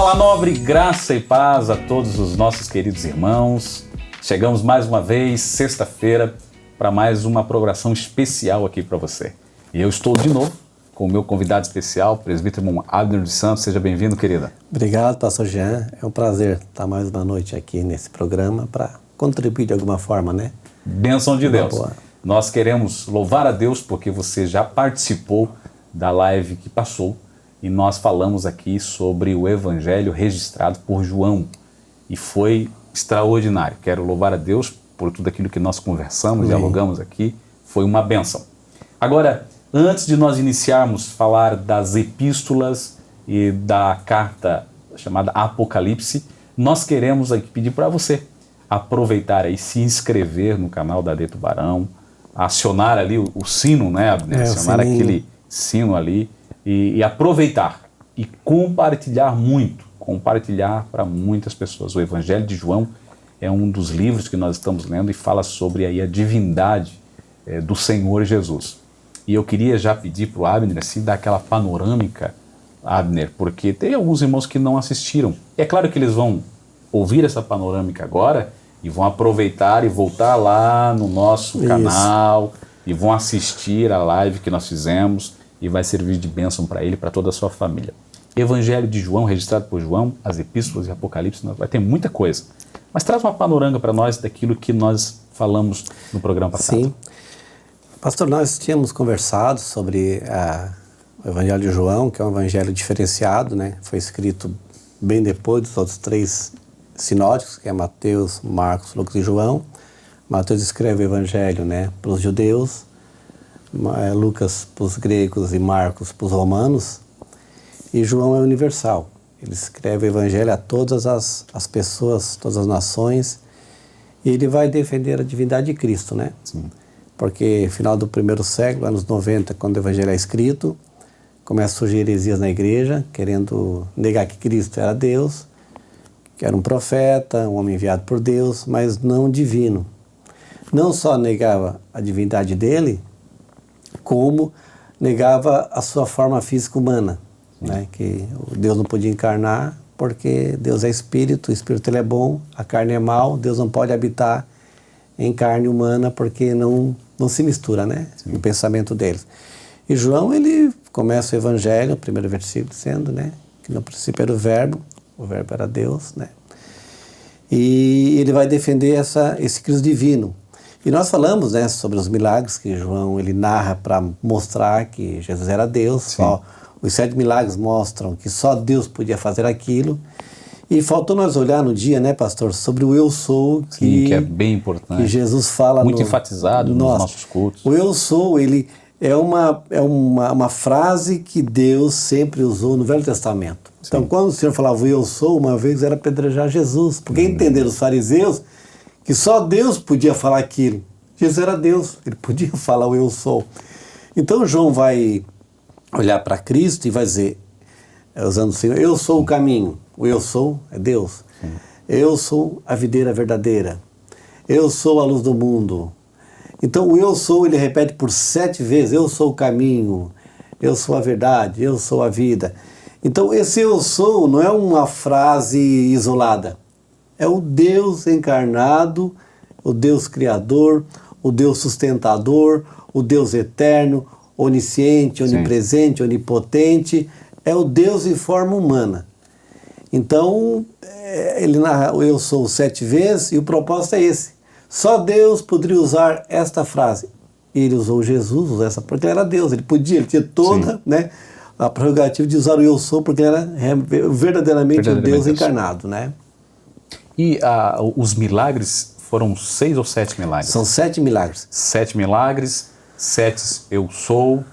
Fala nobre, graça e paz a todos os nossos queridos irmãos. Chegamos mais uma vez, sexta-feira, para mais uma programação especial aqui para você. E eu estou de novo com o meu convidado especial, o presbítero irmão Abner dos Santos. Seja bem-vindo, querida. Obrigado, pastor Jean. É um prazer estar mais uma noite aqui nesse programa para contribuir de alguma forma, né? Bênção de Deus. Nós queremos louvar a Deus porque você já participou da live que passou e nós falamos aqui sobre o evangelho registrado por João e foi extraordinário. Quero louvar a Deus por tudo aquilo que nós conversamos, dialogamos aqui, foi uma bênção. Agora, antes de nós iniciarmos a falar das epístolas e da carta chamada Apocalipse, nós queremos aqui pedir para você aproveitar aí, se inscrever no canal da AD Tubarão, acionar ali o sino, né, Abner? Acionar aquele sino ali e aproveitar e compartilhar muito, compartilhar para muitas pessoas. O Evangelho de João é um dos livros que nós estamos lendo e fala sobre aí a divindade do Senhor Jesus. E eu queria já pedir para o Abner assim, dar aquela panorâmica, Abner, porque tem alguns irmãos que não assistiram. É claro que eles vão ouvir essa panorâmica agora e vão aproveitar e voltar lá no nosso canal e vão assistir a live que nós fizemos e vai servir de bênção para ele e para toda a sua família. Evangelho de João, registrado por João, as epístolas e Apocalipse, vai ter muita coisa. Mas traz uma panorâmica para nós daquilo que nós falamos no programa passado. Sim. Pastor, nós tínhamos conversado sobre o Evangelho de João, que é um evangelho diferenciado, né? Foi escrito bem depois dos outros três sinóticos, que é Mateus, Marcos, Lucas e João. Mateus escreve o Evangelho, né, para os judeus, Lucas para os gregos e Marcos para os romanos, e João é universal. Ele escreve o Evangelho a todas as pessoas, todas as nações, e ele vai defender a divindade de Cristo, né? Sim. Porque final do primeiro século, anos 90, quando o Evangelho é escrito, começa a surgir heresias na igreja, querendo negar que Cristo era Deus, que era um profeta, um homem enviado por Deus, mas não divino. Não só negava a divindade dele, como negava a sua forma física humana, né? Que Deus não podia encarnar porque Deus é espírito, o espírito ele é bom, a carne é mal, Deus não pode habitar em carne humana porque não se mistura, né? No pensamento deles. E João, ele começa o Evangelho, o primeiro versículo dizendo, né, que no princípio era o Verbo era Deus, né? E ele vai defender esse Cristo divino. E nós falamos, né, sobre os milagres que João ele narra para mostrar que Jesus era Deus. Só os 7 milagres mostram que só Deus podia fazer aquilo. E faltou nós olhar no dia, né, pastor, sobre o eu sou, que é bem importante. Que Jesus fala muito enfatizado nos nossos cultos. O eu sou, ele é uma frase que Deus sempre usou no Velho Testamento. Sim. Então, quando o Senhor falava o eu sou, uma vez era apedrejar Jesus, porque entenderam os fariseus que só Deus podia falar aquilo. Jesus era Deus, ele podia falar o eu sou. Então, João vai olhar para Cristo e vai dizer, usando o Senhor, eu sou o caminho. O eu sou é Deus. Sim. Eu sou a videira verdadeira. Eu sou a luz do mundo. Então o eu sou, ele repete por 7 vezes, eu sou o caminho, eu sou a verdade, eu sou a vida. Então esse eu sou não é uma frase isolada, é o Deus encarnado, o Deus criador, o Deus sustentador, o Deus eterno, onisciente, onipresente, onipotente, é o Deus em forma humana. Então ele narra o eu sou 7 vezes e o propósito é esse. Só Deus poderia usar esta frase. Ele usou Jesus, usou essa porque ele era Deus. Ele tinha toda, né, a prerrogativa de usar o eu sou porque ele era verdadeiramente o Deus encarnado, né? E os milagres foram 6 ou 7 milagres? São 7 milagres. 7 milagres, 7 eu sou.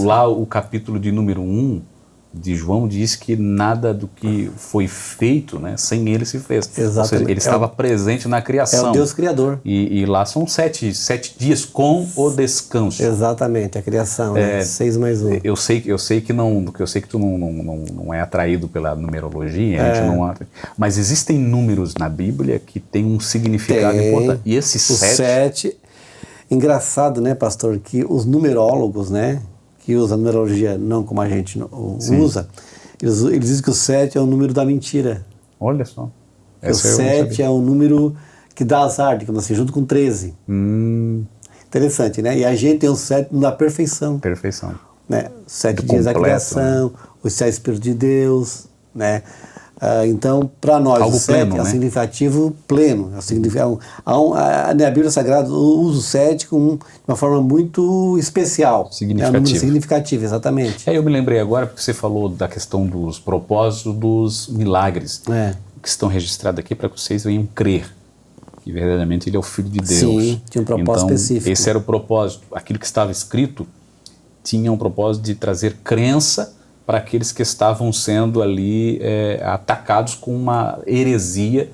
Lá o capítulo de número 1 de João diz que nada do que foi feito, né, sem ele se fez. Exatamente. Ou seja, ele estava presente na criação. É o Deus criador. E lá são 7 dias com o descanso. Exatamente, a criação, né? 6 mais 1. Eu sei que tu não é atraído pela numerologia, a gente não, mas existem números na Bíblia que têm um significado importante. E esses 7... Engraçado, né, pastor, que os numerólogos, né, que usam a numerologia não como a gente usa, Eles dizem que o 7 é o número da mentira. Olha só. O 7 é o número que dá azar, digamos assim, junto com 13. Interessante, né? E a gente tem o 7 da perfeição. Perfeição. Né? 7 dias da criação, né? Os 7 Espíritos de Deus, né? Então, para nós, algo o 7 pleno, é um né? significativo pleno. A Bíblia Sagrada usa o 7 de uma forma muito especial. Significativo. É um número significativo, exatamente. Eu me lembrei agora, porque você falou da questão dos propósitos dos milagres que estão registrados aqui para que vocês venham crer que verdadeiramente ele é o Filho de Deus. Sim, tinha um propósito então, específico. Esse era o propósito. Aquilo que estava escrito tinha um propósito de trazer crença para aqueles que estavam sendo ali atacados com uma heresia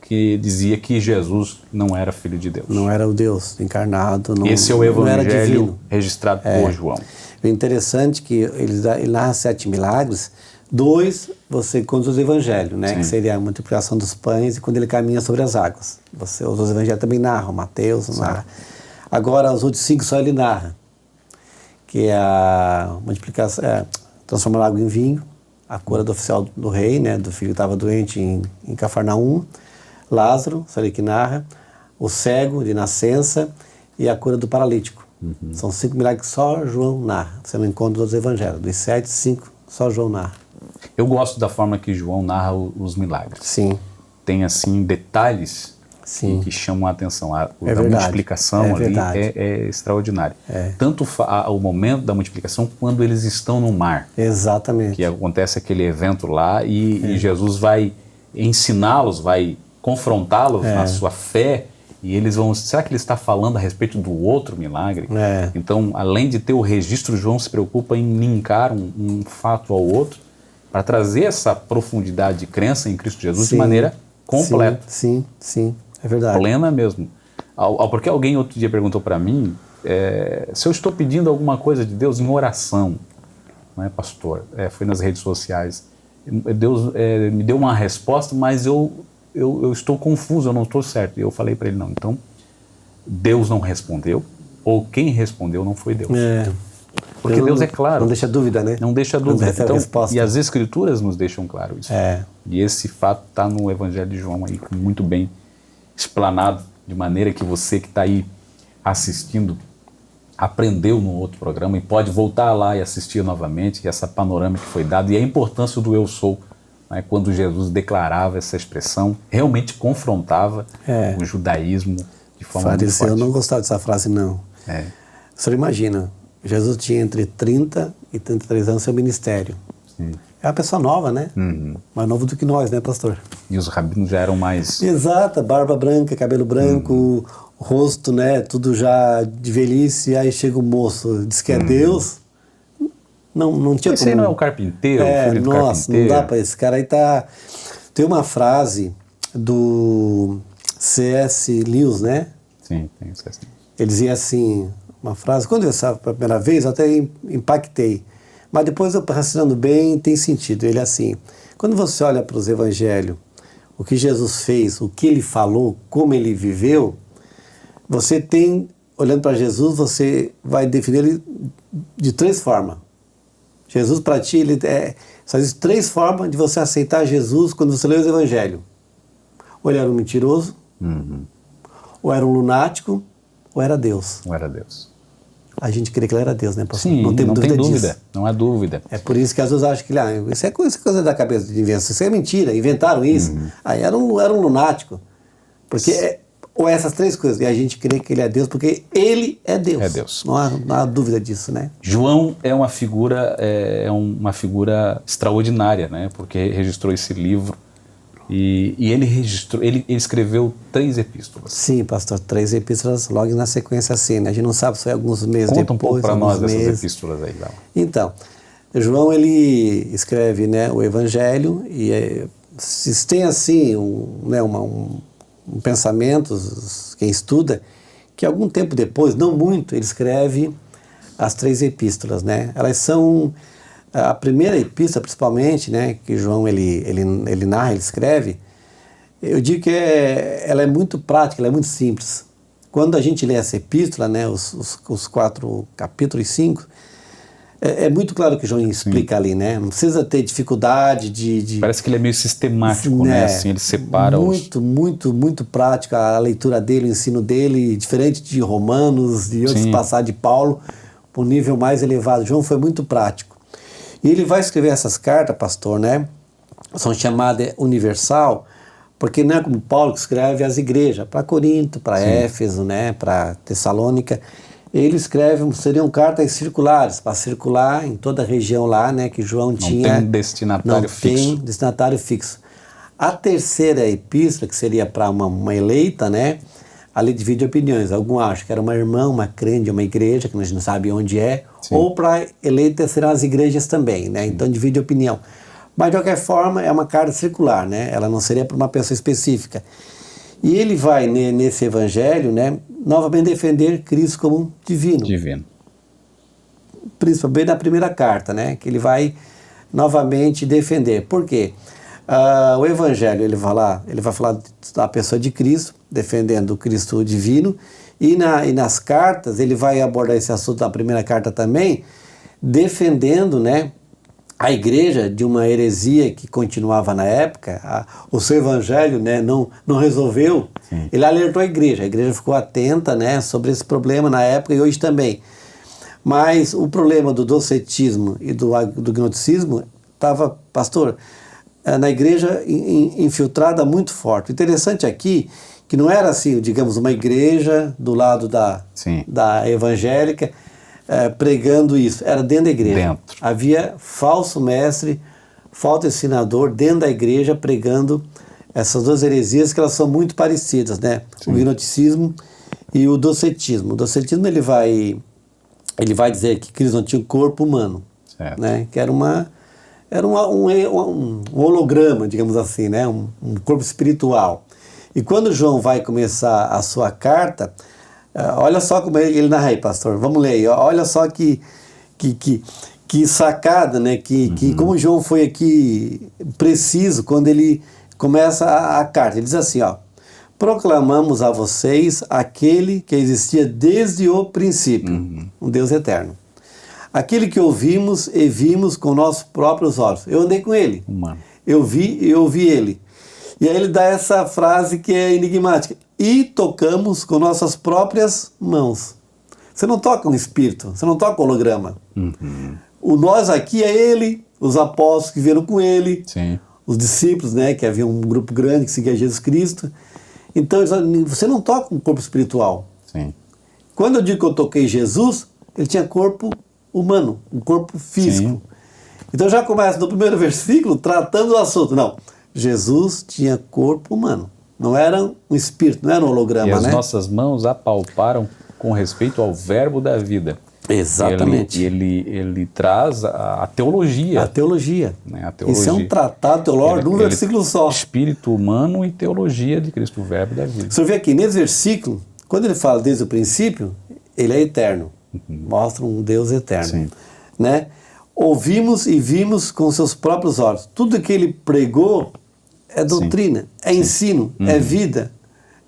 que dizia que Jesus não era Filho de Deus. Não era o Deus encarnado. Não, esse é o evangelho registrado por João. É interessante que ele narra 7 milagres. 2, você encontra os evangelhos, né? Que seria a multiplicação dos pães e quando ele caminha sobre as águas. Os evangelhos também narram, Mateus narra. Agora, os outros 5 só ele narra. Que é a multiplicação, transformar a água em vinho, a cura do oficial do rei, né? Do filho que estava doente em Cafarnaum, Lázaro, só ele que narra, o cego de nascença e a cura do paralítico. São 5 milagres que só João narra. Você não encontra nos evangelhos. Dos 7, 5 só João narra. Eu gosto da forma que João narra os milagres. Sim. Tem, assim, detalhes que chamam a atenção. A multiplicação ali é extraordinária. Tanto o momento da multiplicação, quando eles estão no mar. Exatamente. Que acontece aquele evento lá e Jesus vai ensiná-los, vai confrontá-los na sua fé e eles vão... Será que ele está falando a respeito do outro milagre? Então, além de ter o registro, João se preocupa em linkar um fato ao outro para trazer essa profundidade de crença em Cristo Jesus de maneira completa. Sim, é verdade. Plena mesmo. Porque alguém outro dia perguntou para mim se eu estou pedindo alguma coisa de Deus em oração, não é, pastor? Foi nas redes sociais. Deus me deu uma resposta, mas eu estou confuso, eu não estou certo. E eu falei para ele, não, então Deus não respondeu, ou quem respondeu não foi Deus. Porque Deus é claro. Não deixa dúvida, né? Não deixa dúvida. Então, e as Escrituras nos deixam claro isso. E esse fato está no Evangelho de João aí, muito bem explanado, de maneira que você que está aí assistindo aprendeu no outro programa e pode voltar lá e assistir novamente essa panorâmica que foi dada e a importância do eu sou, né, quando Jesus declarava essa expressão, realmente confrontava o judaísmo de forma muito forte. Eu não gostava dessa frase, não. O senhor imagina, Jesus tinha entre 30 e 33 anos seu ministério. É uma pessoa nova, né? Mais novo do que nós, né, pastor? E os rabinos já eram mais... Exato, barba branca, cabelo branco, rosto, né, tudo já de velhice, aí chega o moço, diz que é Deus, não tinha como... Esse aí não é o carpinteiro, o filho do carpinteiro? Não dá para esse cara aí tá... Tem uma frase do C.S. Lewis, né? Sim, tem C.S. Lewis. Ele dizia assim, uma frase, quando eu estava pela primeira vez, eu até impactei, mas depois eu raciocinando bem, tem sentido. Ele é assim, quando você olha para os evangelhos, o que Jesus fez, o que ele falou, como ele viveu, você tem, olhando para Jesus, você vai definir ele de 3 formas. Jesus para ti, só existe 3 formas de você aceitar Jesus quando você lê os evangelhos. Ou ele era um mentiroso, ou era um lunático, ou era Deus. Ou era Deus. A gente crê que ele era Deus, né, pastor? Sim, não tem dúvida disso. Não há dúvida. É por isso que às vezes acham que isso é coisa da cabeça de invenção, isso é mentira, inventaram isso. Aí era um lunático. Porque ou essas 3 coisas, e a gente crê que ele é Deus, porque ele é Deus. É Deus. Não há dúvida disso, né? João é uma figura extraordinária, né? Porque registrou esse livro e ele escreveu 3 epístolas. Sim, pastor, 3 epístolas logo na sequência assim, né? A gente não sabe se foi alguns meses depois. Conta um pouco para nós dessas epístolas aí, Val. Então, João, ele escreve, né, o Evangelho e se tem assim um pensamento, quem estuda, que algum tempo depois, não muito, ele escreve as 3 epístolas, né? Elas são a primeira epístola, principalmente, né, que João ele narra, ele escreve. Eu digo que ela é muito prática, ela é muito simples. Quando a gente lê essa epístola, né, os 4 capítulos e 5, É muito claro que o João explica ali, né? Não precisa ter dificuldade de... Parece que ele é meio sistemático, né? Assim, ele separa muito prático a leitura dele, o ensino dele, diferente de Romanos e outros passagens de Paulo, para um nível mais elevado. João foi muito prático. E ele vai escrever essas cartas, pastor, né? São chamadas universal, porque não é como Paulo que escreve as igrejas, para Corinto, para Éfeso, né? Para Tessalônica. Ele escreve, seriam cartas circulares, para circular em toda a região lá, né, que João tinha. Não tem destinatário fixo. Não tem destinatário fixo. A terceira epístola, que seria para uma eleita, né, ali divide opiniões. Alguns acham que era uma irmã, uma crente de uma igreja, que a gente não sabe onde é, ou para eleita serão as igrejas também, né, então divide opinião. Mas de qualquer forma é uma carta circular, né, ela não seria para uma pessoa específica. E ele vai, nesse evangelho, né, novamente defender Cristo como divino. Divino. Principalmente na primeira carta, né, que ele vai novamente defender. Por quê? O evangelho, ele vai falar da pessoa de Cristo, defendendo o Cristo divino, e nas cartas, ele vai abordar esse assunto na primeira carta também, defendendo, né, a igreja de uma heresia que continuava na época. O seu evangelho, né, não resolveu. Sim. Ele alertou a igreja ficou atenta, né, sobre esse problema na época e hoje também. Mas o problema do docetismo e do gnosticismo estava, pastor, na igreja infiltrada muito forte. O interessante aqui que não era assim, digamos, uma igreja do lado da evangélica, pregando isso, era dentro da igreja. Havia falso mestre, falso ensinador dentro da igreja pregando essas duas heresias que elas são muito parecidas, né? Sim. O gnosticismo e o docetismo. O docetismo ele vai dizer que Cristo não tinha um corpo humano, né? Que era um holograma, digamos assim, né? Um corpo espiritual. E quando João vai começar a sua carta, olha só como ele narra aí, pastor. Vamos ler aí. Olha só que sacada, né? Que como João foi aqui preciso quando ele começa a carta. Ele diz assim, ó: proclamamos a vocês aquele que existia desde o princípio, um Deus eterno. Aquele que ouvimos e vimos com nossos próprios olhos. Eu andei com ele. Eu vi e ouvi ele. E aí ele dá essa frase que é enigmática. E tocamos com nossas próprias mãos. Você não toca um espírito, você não toca um holograma. O nós aqui é ele, os apóstolos que vieram com ele, os discípulos, né, que havia um grupo grande que seguia Jesus Cristo. Então, você não toca um corpo espiritual. Quando eu digo que eu toquei Jesus, ele tinha corpo humano, um corpo físico. Então já começa no primeiro versículo tratando do assunto. Não, Jesus tinha corpo humano. Não era um espírito, não era um holograma, né? E as né? nossas mãos apalparam com respeito ao verbo da vida. Exatamente. Ele traz a teologia. A teologia. Né? A teologia. Isso é um tratado teológico num versículo só. Espírito humano e teologia de Cristo, o verbo da vida. Você vê aqui, nesse versículo, quando ele fala desde o princípio, ele é eterno. Mostra um Deus eterno. Né? Ouvimos e vimos com seus próprios olhos. Tudo que ele pregou é doutrina, é ensino, é vida.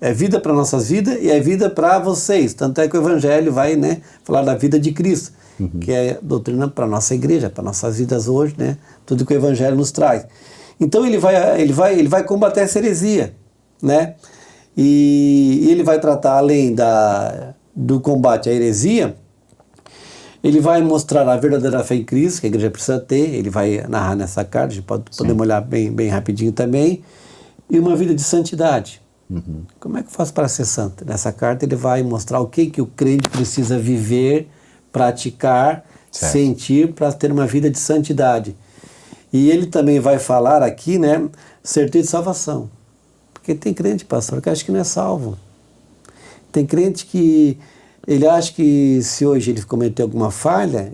É vida para a nossa vida e é vida para vocês. Tanto é que o Evangelho vai, né, falar da vida de Cristo, que é doutrina para a nossa igreja, para nossas vidas hoje, né? Tudo que o Evangelho nos traz. Então ele vai combater essa heresia, né? E ele vai tratar, além do combate à heresia, ele vai mostrar a verdadeira fé em Cristo, que a igreja precisa ter. Ele vai narrar nessa carta, a gente podemos olhar bem rapidinho também. E uma vida de santidade. Como é que eu faço para ser santo? Nessa carta ele vai mostrar o que o crente precisa viver, praticar, sentir para ter uma vida de santidade. E ele também vai falar aqui, né, certeza de salvação. Porque tem crente, pastor, que acha que não é salvo. Tem crente que ele acha que se hoje ele cometeu alguma falha,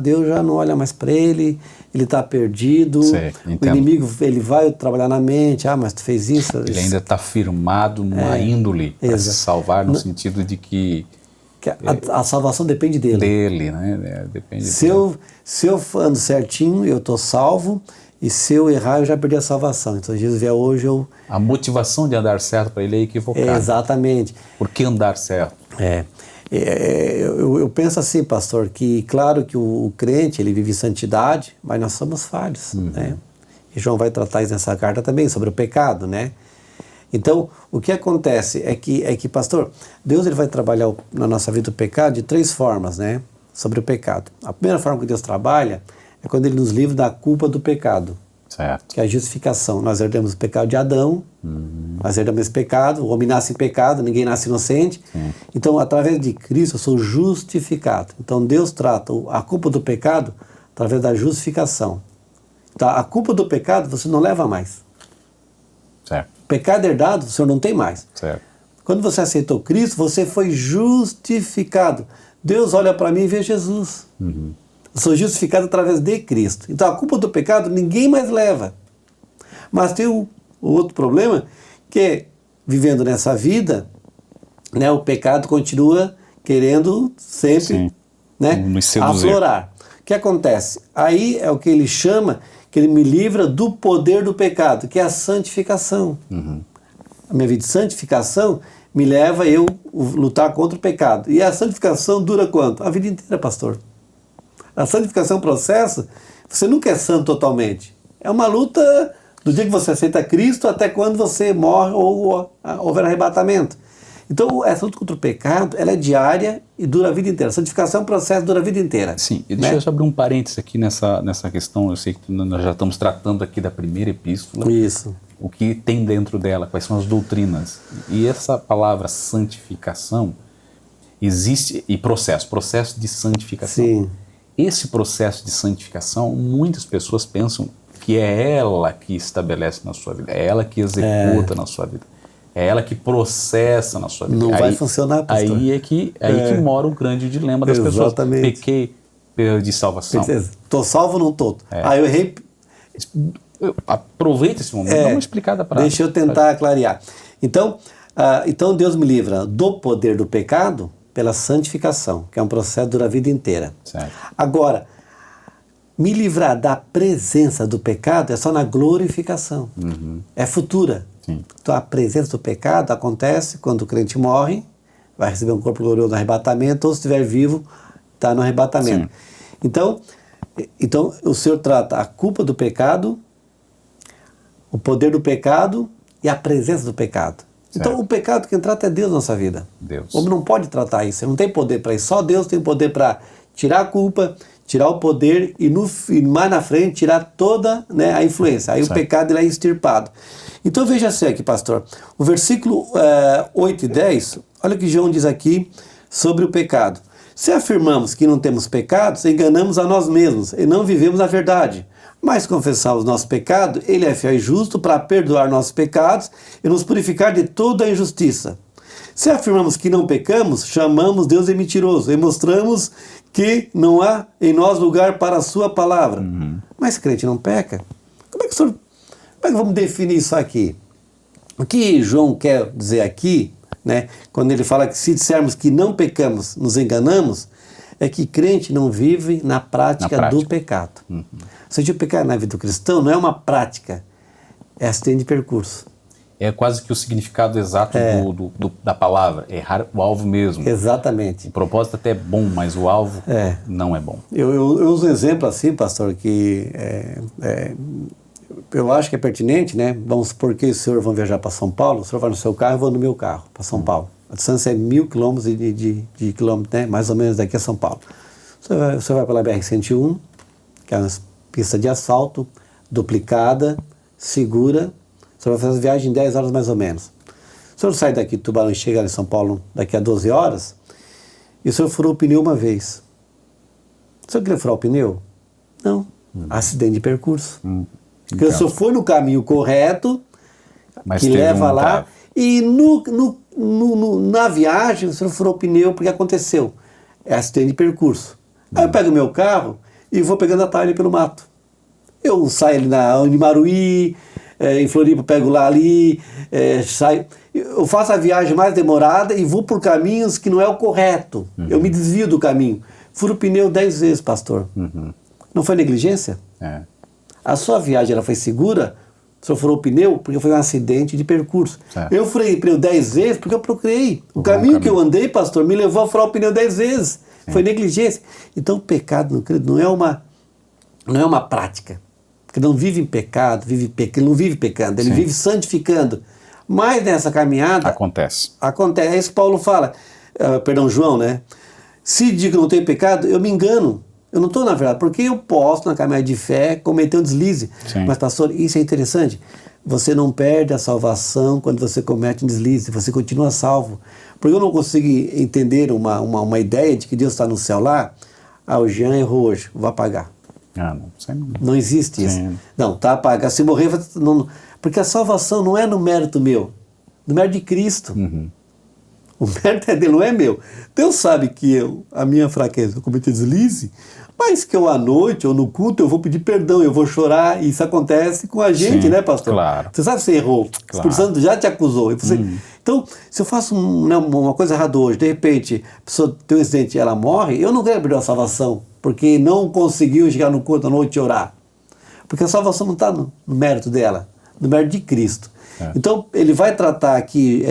Deus já não olha mais para ele está perdido, o inimigo ele vai trabalhar na mente, mas tu fez isso. Ele ainda está firmado numa índole para se salvar, no sentido de que a salvação depende dele. Né? Depende se eu ando certinho, eu estou salvo, e se eu errar, eu já perdi a salvação. Então Jesus vier hoje, a motivação de andar certo para ele é equivocada. Exatamente. Por que andar certo? Eu penso assim, pastor, que claro que o crente, ele vive em santidade, mas nós somos falhos, né? E João vai tratar isso nessa carta também, sobre o pecado, né? Então, o que acontece é que, pastor, Deus ele vai trabalhar na nossa vida o pecado de 3 formas, né? Sobre o pecado. A primeira forma que Deus trabalha é quando ele nos livra da culpa do pecado. Certo. Que é a justificação. Nós herdamos o pecado de Adão, nós herdamos esse pecado, o homem nasce em pecado, ninguém nasce inocente. Então, através de Cristo, eu sou justificado. Então, Deus trata a culpa do pecado através da justificação. Então, a culpa do pecado você não leva mais. Certo. Pecado herdado, o senhor não tem mais. Certo. Quando você aceitou Cristo, você foi justificado. Deus olha para mim e vê Jesus. Eu sou justificado através de Cristo. Então a culpa do pecado ninguém mais leva. Mas tem o outro problema, que é, vivendo nessa vida, né, o pecado continua querendo sempre, né, nos seduzir. aflorar. O que acontece? Aí é o que ele chama, que ele me livra do poder do pecado, que é a santificação. A minha vida de santificação me leva a eu lutar contra o pecado. E a santificação dura quanto? A vida inteira, pastor. A santificação é um processo, você nunca é santo totalmente. É uma luta do dia que você aceita Cristo até quando você morre ou houver arrebatamento. Então, essa luta contra o pecado, ela é diária e dura a vida inteira. A santificação é um processo que dura a vida inteira. Sim, e deixa eu só abrir um parênteses aqui nessa questão. Eu sei que nós já estamos tratando aqui da primeira epístola. Isso. O que tem dentro dela, quais são as doutrinas. E essa palavra santificação existe, e processo de santificação. Sim. Esse processo de santificação, muitas pessoas pensam que é ela que estabelece na sua vida, é ela que executa na sua vida, é ela que processa na sua vida. Não vai funcionar, pastor. Aí que mora o grande dilema das Exatamente. pessoas. Pequei, perdi salvação. Estou salvo ou não estou? Eu errei. Aproveita esse momento, dá uma explicada para. Deixa eu tentar clarear. Então Deus me livra do poder do pecado pela santificação, que é um processo que dura a vida inteira. Certo. Agora, me livrar da presença do pecado é só na glorificação. É futura. Sim. Então a presença do pecado acontece quando o crente morre, vai receber um corpo glorioso no arrebatamento, ou se estiver vivo, está no arrebatamento. Então o Senhor trata a culpa do pecado, o poder do pecado e a presença do pecado. Certo. Então o pecado quem trata é Deus na nossa vida. Deus. O homem não pode tratar isso, ele não tem poder para isso. Só Deus tem poder para tirar a culpa, tirar o poder e mais na frente tirar toda, né, a influência. Aí certo. O pecado ele é extirpado. Então veja assim aqui, pastor. O versículo 8 e 10, olha o que João diz aqui sobre o pecado. Se afirmamos que não temos pecados, enganamos a nós mesmos e não vivemos a verdade. Mas confessamos nosso pecado, ele é fiel e justo para perdoar nossos pecados e nos purificar de toda a injustiça. Se afirmamos que não pecamos, chamamos Deus de mentiroso e mostramos que não há em nós lugar para a sua palavra. Mas crente não peca? Como é que vamos definir isso aqui? O que João quer dizer aqui, né, quando ele fala que se dissermos que não pecamos, nos enganamos, é que crente não vive na prática do pecado. Ou seja, o pecado na vida do cristão não é uma prática, é acidente de percurso. É quase que o significado exato da palavra, errar o alvo mesmo. Exatamente. O propósito até é bom, mas o alvo não é bom. Eu uso um exemplo assim, pastor, que eu acho que é pertinente, né? Vamos supor que o senhor vai viajar para São Paulo, o senhor vai no seu carro, eu vou no meu carro para São Paulo. A distância é 1.000 quilômetros de quilômetros, né? Mais ou menos daqui a São Paulo. O senhor vai pela BR-101, que é uma pista de asfalto, duplicada, segura. O senhor vai fazer a viagem em 10 horas mais ou menos. O senhor sai daqui de Tubarão e chega em São Paulo daqui a 12 horas, e o senhor furou o pneu uma vez. O senhor queria furar o pneu? Não. Acidente de percurso. Porque o senhor foi no caminho correto, mas que leva lá, e na viagem o senhor furou o pneu porque aconteceu. É acidente de percurso. Aí eu pego o meu carro e vou pegando atalho pelo mato. Eu saio ali em Maruí, em Floripa eu pego lá ali, saio. Eu faço a viagem mais demorada e vou por caminhos que não é o correto. Eu me desvio do caminho. Furo o pneu 10 vezes, pastor. Não foi negligência? A sua viagem ela foi segura O senhor furou o pneu porque foi um acidente de percurso. Certo. Eu furei o pneu 10 vezes porque eu procurei. O caminho que eu andei, pastor, me levou a furar o pneu 10 vezes. Sim. Foi negligência. Então o pecado no credo não é uma prática. Porque não vive em pecado, ele não vive pecando, ele vive santificando. Mas nessa caminhada... Acontece. É isso que Paulo fala. João, né? Se digo que não tenho pecado, eu me engano. Eu não estou na verdade, porque eu posso, na caminhada de fé, cometer um deslize. Sim. Mas, pastor, isso é interessante. Você não perde a salvação quando você comete um deslize, você continua salvo. Porque eu não consigo entender uma ideia de que Deus está no céu lá. O Jean errou hoje, vou apagar. Não existe isso. Sim. Não, tá apagado. Se morrer, não, porque a salvação não é no mérito meu, no mérito de Cristo. Uhum. O mérito é dele, não é meu. Deus sabe que a minha fraqueza, eu cometi deslize, mas que eu à noite ou no culto eu vou pedir perdão, eu vou chorar, e isso acontece com a gente, né, pastor? Claro. Você sabe que você errou, claro. O Espírito Santo já te acusou. E você, então, se eu faço uma coisa errada hoje, de repente, a pessoa tem um acidente e ela morre, eu não quero perder a salvação, porque não conseguiu chegar no culto à noite e orar. Porque a salvação não está no mérito dela, no mérito de Cristo. Então, ele vai tratar aqui,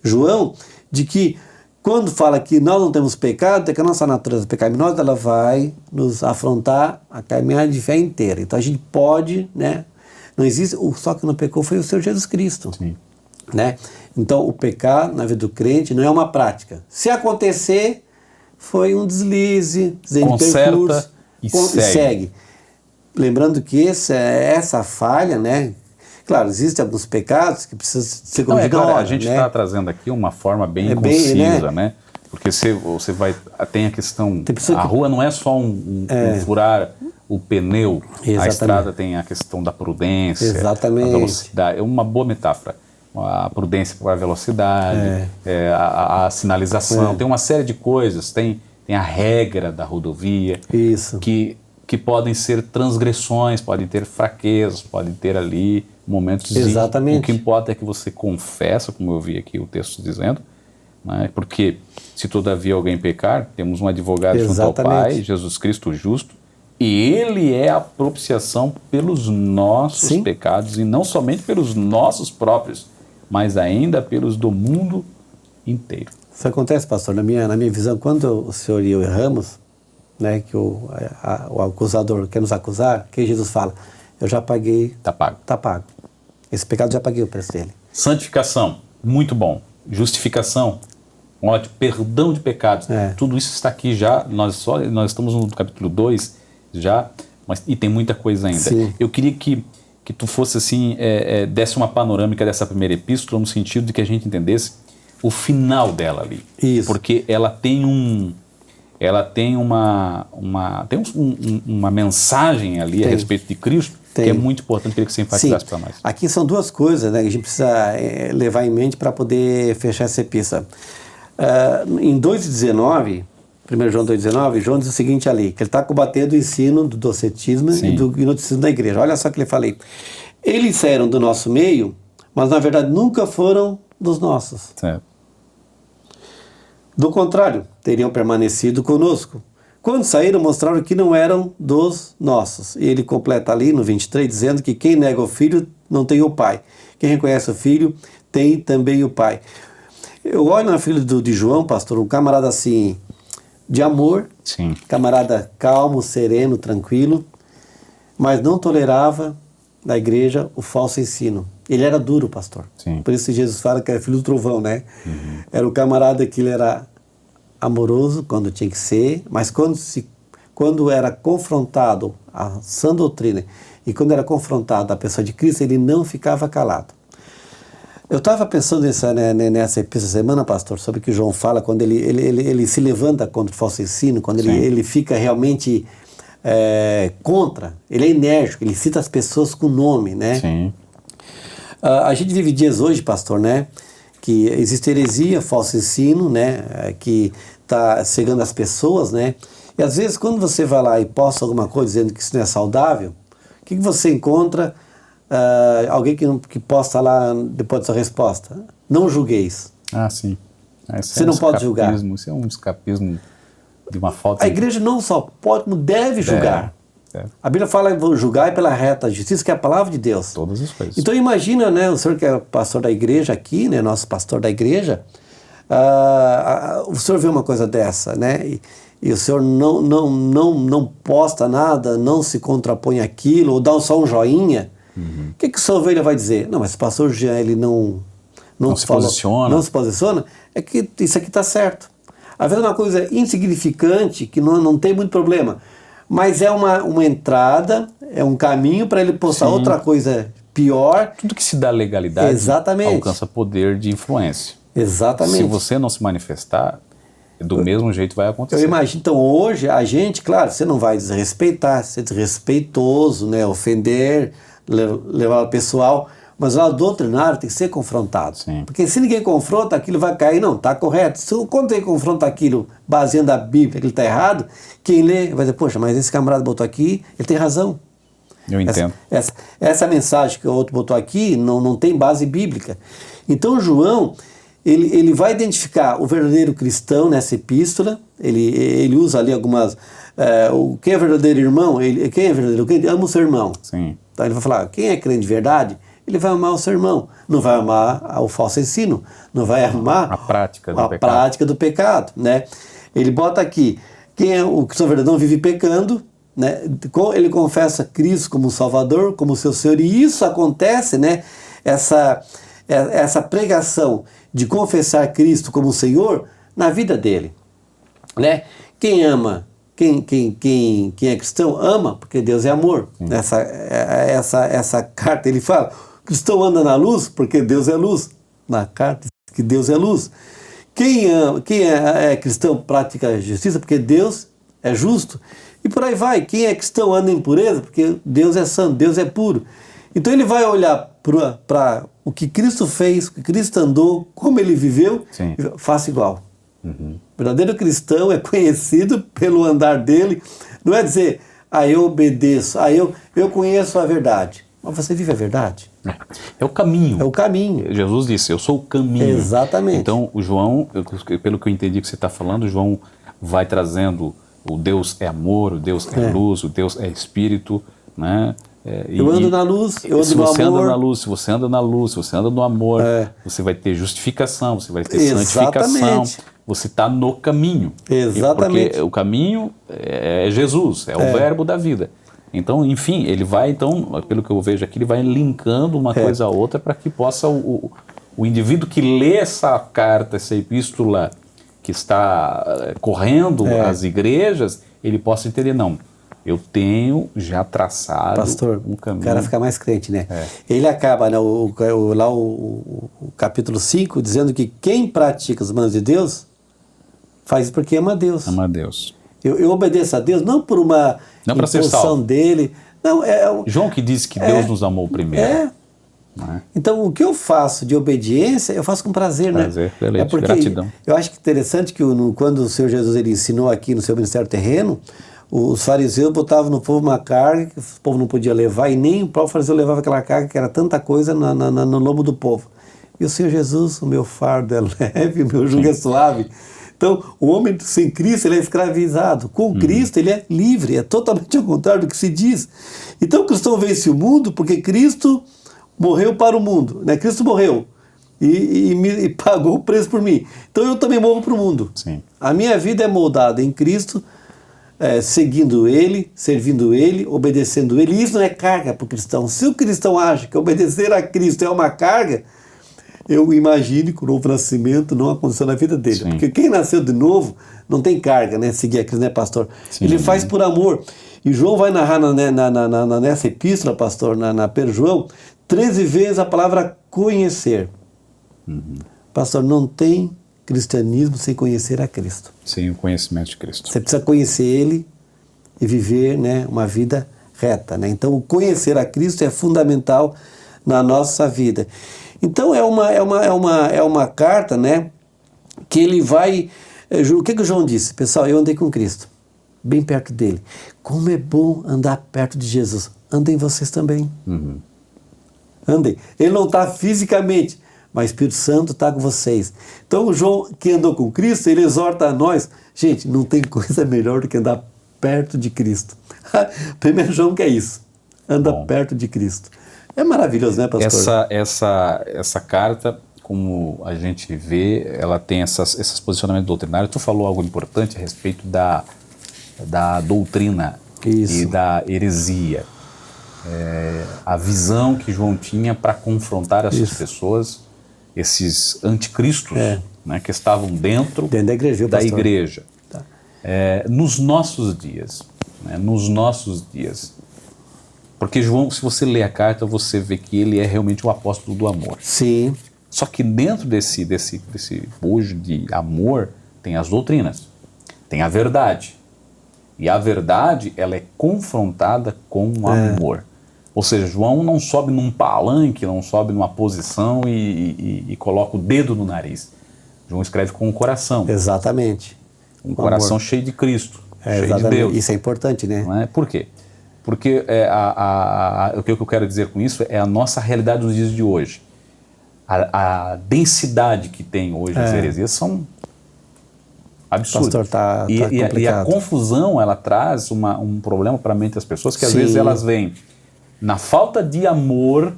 João, de que quando fala que nós não temos pecado, é que a nossa natureza pecaminosa, ela vai nos afrontar a caminhada de fé inteira. Então a gente pode, né? Não existe, só que não pecou foi o Senhor Jesus Cristo. Sim. Né? Então o pecar na vida do crente não é uma prática. Se acontecer, foi um deslize, conserta e segue. Lembrando que essa falha, né? Claro, existem alguns pecados que precisam ser corrigidos na hora. A gente está trazendo aqui uma forma bem concisa, né? Porque você vai... Tem a questão... A rua não é só um furar o pneu. Exatamente. A estrada tem a questão da prudência. Exatamente. A velocidade. É uma boa metáfora. A prudência para a velocidade, a sinalização. Tem uma série de coisas. Tem a regra da rodovia. Isso. Que podem ser transgressões, podem ter fraquezas, podem ter ali momentos de... Exatamente. O que importa é que você confessa, como eu vi aqui o texto dizendo, né? Porque se todavia alguém pecar, temos um advogado junto ao Pai, Jesus Cristo justo, e Ele é a propiciação pelos nossos pecados, e não somente pelos nossos próprios, mas ainda pelos do mundo inteiro. Isso acontece, pastor, na minha visão, quando o senhor e eu erramos, né, que o acusador quer nos acusar, que Jesus fala, eu já paguei. Está pago. Está pago. Esse pecado já paguei o preço dele. Santificação, muito bom. Justificação, ótimo. Perdão de pecados. Tudo isso está aqui já. Nós estamos no capítulo 2 já, e tem muita coisa ainda. Sim. Eu queria que tu fosse assim, desse uma panorâmica dessa primeira epístola, no sentido de que a gente entendesse o final dela ali. Isso. Porque ela tem uma mensagem ali a respeito de Cristo, que é muito importante, queria que você enfatizasse para nós. Aqui são duas coisas, né, que a gente precisa levar em mente para poder fechar essa epístola. Em 2,19, 1 João 2,19, João diz o seguinte ali, que ele está combatendo o ensino do docetismo e do gnosticismo da igreja. Olha só o que ele falei. Eles saíram do nosso meio, mas na verdade nunca foram dos nossos. Certo. Do contrário, teriam permanecido conosco. Quando saíram, mostraram que não eram dos nossos. E ele completa ali no 23, dizendo que quem nega o filho não tem o pai. Quem reconhece o filho tem também o pai. Eu olho na filha de João, pastor, um camarada assim, de amor, camarada calmo, sereno, tranquilo, mas não tolerava na igreja o falso ensino. Ele era duro, pastor. Sim. Por isso Jesus fala que era filho do trovão, né? Uhum. Era o camarada que ele era amoroso quando tinha que ser, mas quando era confrontado a sã doutrina e quando era confrontado a pessoa de Cristo, ele não ficava calado. Eu estava pensando nessa semana, pastor, sobre o que João fala, quando ele se levanta contra o falso ensino, quando ele fica realmente contra, ele é enérgico, ele cita as pessoas com nome, né? Sim. A gente vive dias hoje, pastor, né, que existe heresia, falso ensino, né, que está cegando as pessoas, né, e às vezes quando você vai lá e posta alguma coisa dizendo que isso não é saudável, o que você encontra? Alguém que posta lá depois da sua resposta, não julgueis. Ah, sim. Você não pode julgar. Isso é um escapismo de uma falta. A igreja não só pode, como deve julgar. A Bíblia fala, julgai pela reta justiça, que é a palavra de Deus. Todas as coisas. Então imagina, né, o senhor que é pastor da igreja aqui, né, nosso pastor da igreja, o senhor vê uma coisa dessa, né, e o senhor não posta nada, não se contrapõe àquilo, ou dá só um joinha, o que essa ovelha vai dizer? Não, mas o pastor Jean, ele não se posiciona, é que isso aqui está certo. Às vezes é uma coisa insignificante, que não tem muito problema, mas é uma entrada, é um caminho para ele postar outra coisa pior. Tudo que se dá legalidade alcança poder de influência. Exatamente. Se você não se manifestar, do mesmo jeito vai acontecer. Eu imagino, então hoje a gente, claro, você não vai desrespeitar, ser desrespeitoso, né, ofender, levar ao pessoal, mas o lado doutrinário tem que ser confrontado. Sim. Porque se ninguém confronta, aquilo vai cair, não, está correto. Quando você confronta aquilo baseando a Bíblia, aquilo está errado, quem lê vai dizer, poxa, mas esse camarada botou aqui, ele tem razão. Eu entendo. Essa mensagem que o outro botou aqui não tem base bíblica. Então João, ele vai identificar o verdadeiro cristão nessa epístola, ele usa ali algumas... quem é verdadeiro irmão? Quem é verdadeiro crente? Ama o seu irmão. Sim. Então ele vai falar, quem é crente de verdade? Ele vai amar o seu irmão, não vai amar o falso ensino, não vai amar a prática do pecado, né? Ele bota aqui, quem é o cristão verdadeiro não vive pecando, né? Ele confessa Cristo como Salvador, como seu Senhor, e isso acontece, né? Essa pregação de confessar Cristo como Senhor na vida dele, né? Quem ama, quem é cristão ama, porque Deus é amor. Essa carta ele fala, o cristão anda na luz porque Deus é luz. Na carta diz que Deus é luz. Quem é cristão pratica justiça porque Deus é justo. E por aí vai. Quem é cristão anda em pureza porque Deus é santo, Deus é puro. Então ele vai olhar para o que Cristo fez, o que Cristo andou, como ele viveu, e faça igual. O verdadeiro cristão é conhecido pelo andar dele. Não é dizer, eu obedeço, eu conheço a verdade. Mas você vive a verdade? É o caminho. É o caminho. Jesus disse, eu sou o caminho. Exatamente. Então, o João, pelo que eu entendi que você está falando, o João vai trazendo o Deus é amor, o Deus é luz, o Deus é espírito, né? Eu ando na luz, eu ando no amor. Se você anda na luz, se você anda na luz, se você anda no amor, você vai ter justificação, você vai ter santificação. Você está no caminho. Exatamente. Porque o caminho é Jesus, é o verbo da vida. Então, enfim, ele vai, então, pelo que eu vejo aqui, ele vai linkando uma coisa a outra para que possa o indivíduo que lê essa carta, essa epístola que está correndo as igrejas, ele possa entender, não, eu tenho já traçado um caminho. O cara fica mais crente, né? Ele acaba, né, o capítulo 5, dizendo que quem pratica os mandamentos de Deus faz porque ama a Deus. Ama a Deus. Eu obedeço a Deus não por uma impulsão dele. Não, João que disse que Deus nos amou primeiro. Então, o que eu faço de obediência, eu faço com prazer, né? Deleite, porque gratidão. Eu acho que interessante que quando o Senhor Jesus ele ensinou aqui no seu ministério terreno, os fariseus botavam no povo uma carga que o povo não podia levar, e nem o próprio fariseu levava aquela carga, que era tanta coisa no lombo do povo. E o Senhor Jesus, o meu fardo é leve, o meu jugo é suave. Então, o homem sem Cristo, ele é escravizado. Com Cristo, ele é livre. É totalmente ao contrário do que se diz. Então, o cristão vence o mundo porque Cristo morreu para o mundo. Né? Cristo morreu e pagou o preço por mim. Então, eu também morro para o mundo. Sim. A minha vida é moldada em Cristo, seguindo Ele, servindo Ele, obedecendo Ele. E isso não é carga para o cristão. Se o cristão acha que obedecer a Cristo é uma carga, eu imagino que o novo nascimento não aconteceu na vida dele. Porque quem nasceu de novo não tem carga, né? Seguir a Cristo, né, pastor? Ele faz por amor. E João vai narrar nessa epístola, pastor, na 1 João, 13 vezes a palavra conhecer. Pastor, não tem cristianismo sem conhecer a Cristo. Sem o conhecimento de Cristo. Você precisa conhecer Ele e viver, né, uma vida reta, né? Então, o conhecer a Cristo é fundamental na nossa vida. Então, é uma carta, né, que ele vai... O que o João disse? Pessoal, eu andei com Cristo, bem perto dele. Como é bom andar perto de Jesus. Andem vocês também. Andem. Ele não está fisicamente, mas o Espírito Santo está com vocês. Então, o João, que andou com Cristo, ele exorta a nós. Gente, não tem coisa melhor do que andar perto de Cristo. 1 João que é isso, anda perto de Cristo. É maravilhoso, né, pastor? Essa carta, como a gente vê, ela tem esses posicionamentos doutrinários. Tu falou algo importante a respeito da doutrina e da heresia. A visão que João tinha para confrontar essas pessoas, esses anticristos, né, que estavam dentro da igreja. Da igreja. Tá. Nos nossos dias, porque João, se você lê a carta, você vê que ele é realmente o apóstolo do amor. Sim. Só que dentro desse bojo de amor tem as doutrinas, tem a verdade. E a verdade, ela é confrontada com o amor. Ou seja, João não sobe num palanque, não sobe numa posição e coloca o dedo no nariz. João escreve com o coração. Exatamente. Um coração cheio de Cristo, cheio de Deus. Isso é importante, né? Não é? Por quê? Porque o que eu quero dizer com isso é a nossa realidade nos dias de hoje. A densidade que tem hoje as heresias são absurdas. Pastor, e a confusão, ela traz um problema para a mente das pessoas, que às vezes elas veem na falta de amor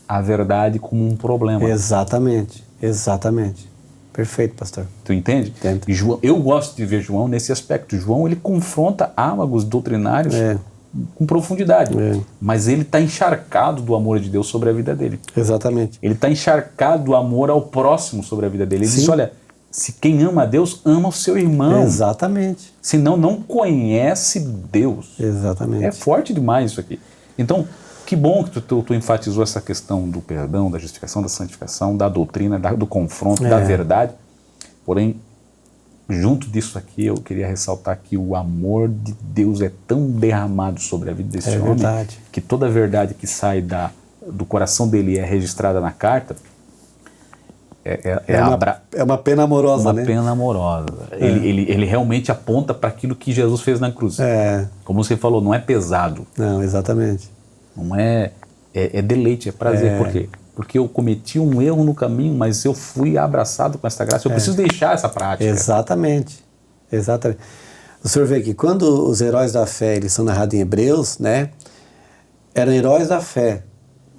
a verdade como um problema. Exatamente. Perfeito, pastor. Tu entende? Entendo. E João, eu gosto de ver João nesse aspecto. João, ele confronta âmagos doutrinários com profundidade, mas ele está encharcado do amor de Deus sobre a vida dele. Exatamente. Ele está encharcado do amor ao próximo sobre a vida dele. Ele diz, olha, se quem ama a Deus, ama o seu irmão. Exatamente. Senão não conhece Deus. Exatamente. É forte demais isso aqui. Então, que bom que tu enfatizou essa questão do perdão, da justificação, da santificação, da doutrina, do confronto, da verdade. Porém, junto disso aqui, eu queria ressaltar que o amor de Deus é tão derramado sobre a vida desse homem, que toda a verdade que sai do coração dele é registrada na carta. É uma pena amorosa, né? Uma pena amorosa. Ele realmente aponta para aquilo que Jesus fez na cruz. Como você falou, não é pesado. Não, exatamente. Não é deleite, é prazer. Por quê? Porque eu cometi um erro no caminho, mas eu fui abraçado com essa graça. Eu preciso deixar essa prática. Exatamente. O senhor vê que quando os heróis da fé eles são narrados em Hebreus, né, eram heróis da fé,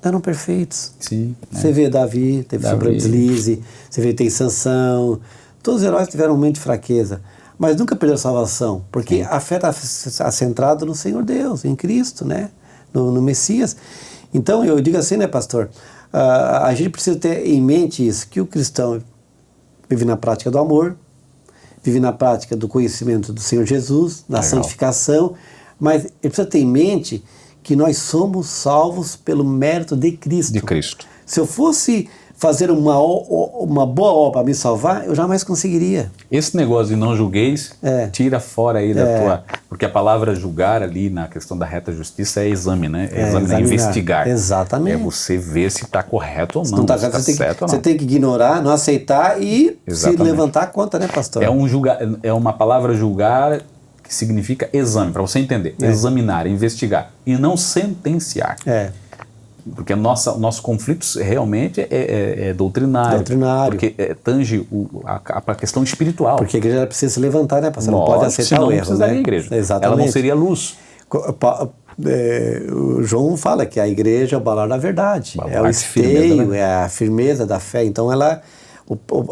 não eram perfeitos. Sim. Você vê Davi, teve sobre deslize, você vê tem Sansão, todos os heróis tiveram um momento de fraqueza, mas nunca perderam a salvação, porque a fé está centrada no Senhor Deus, em Cristo, né, no Messias. Então eu digo assim, né, pastor, a gente precisa ter em mente isso, que o cristão vive na prática do amor, vive na prática do conhecimento do Senhor Jesus, da santificação, mas ele precisa ter em mente que nós somos salvos pelo mérito de Cristo. De Cristo. Se eu fosse fazer uma boa obra para me salvar, eu jamais conseguiria. Esse negócio de não julgueis, tira fora aí da tua... Porque a palavra julgar ali na questão da reta justiça é exame, né? É examinar, investigar. Exatamente. É você ver se está correto ou não. Não tá certo ou não. Você tem que ignorar, não aceitar e se levantar contra, né, pastor? É uma palavra julgar que significa exame, para você entender. Examinar, investigar e não sentenciar. Porque o nosso conflito realmente é doutrinário. Porque tange a questão espiritual. Porque a igreja precisa se levantar, né, pastor? Não pode aceitar o erro, não precisaria a igreja. Exatamente. Ela não seria luz. O João fala que a igreja é o baluarte da verdade. É o esteio, é a firmeza da fé. Então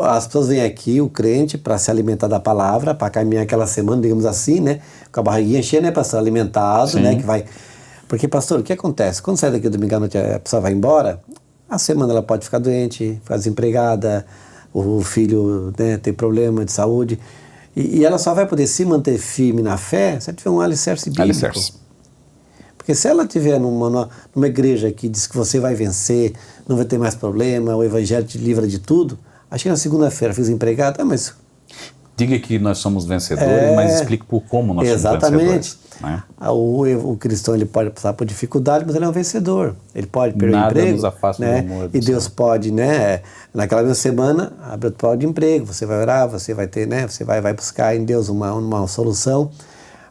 as pessoas vêm aqui, o crente, para se alimentar da palavra, para caminhar aquela semana, digamos assim, né? Com a barriguinha cheia, né, pastor? Alimentado, né? Que vai... Porque, pastor, o que acontece? Quando sai daqui domingo à noite a pessoa vai embora, a semana ela pode ficar doente, ficar desempregada, o filho, né, tem problema de saúde, e ela só vai poder se manter firme na fé se ela tiver um alicerce bíblico. Porque se ela estiver numa igreja que diz que você vai vencer, não vai ter mais problema, o evangelho te livra de tudo, acho que na segunda-feira fiz empregado, mas... Diga que nós somos vencedores, mas explique por como nós somos vencedores. Né? O cristão ele pode passar por dificuldade, mas ele é um vencedor. Ele pode perder o emprego. Nada nos afasta do amor do E Deus pode, né? Naquela mesma semana, abre o porta de emprego, você vai orar, você vai ter, né? Você vai buscar em Deus uma solução.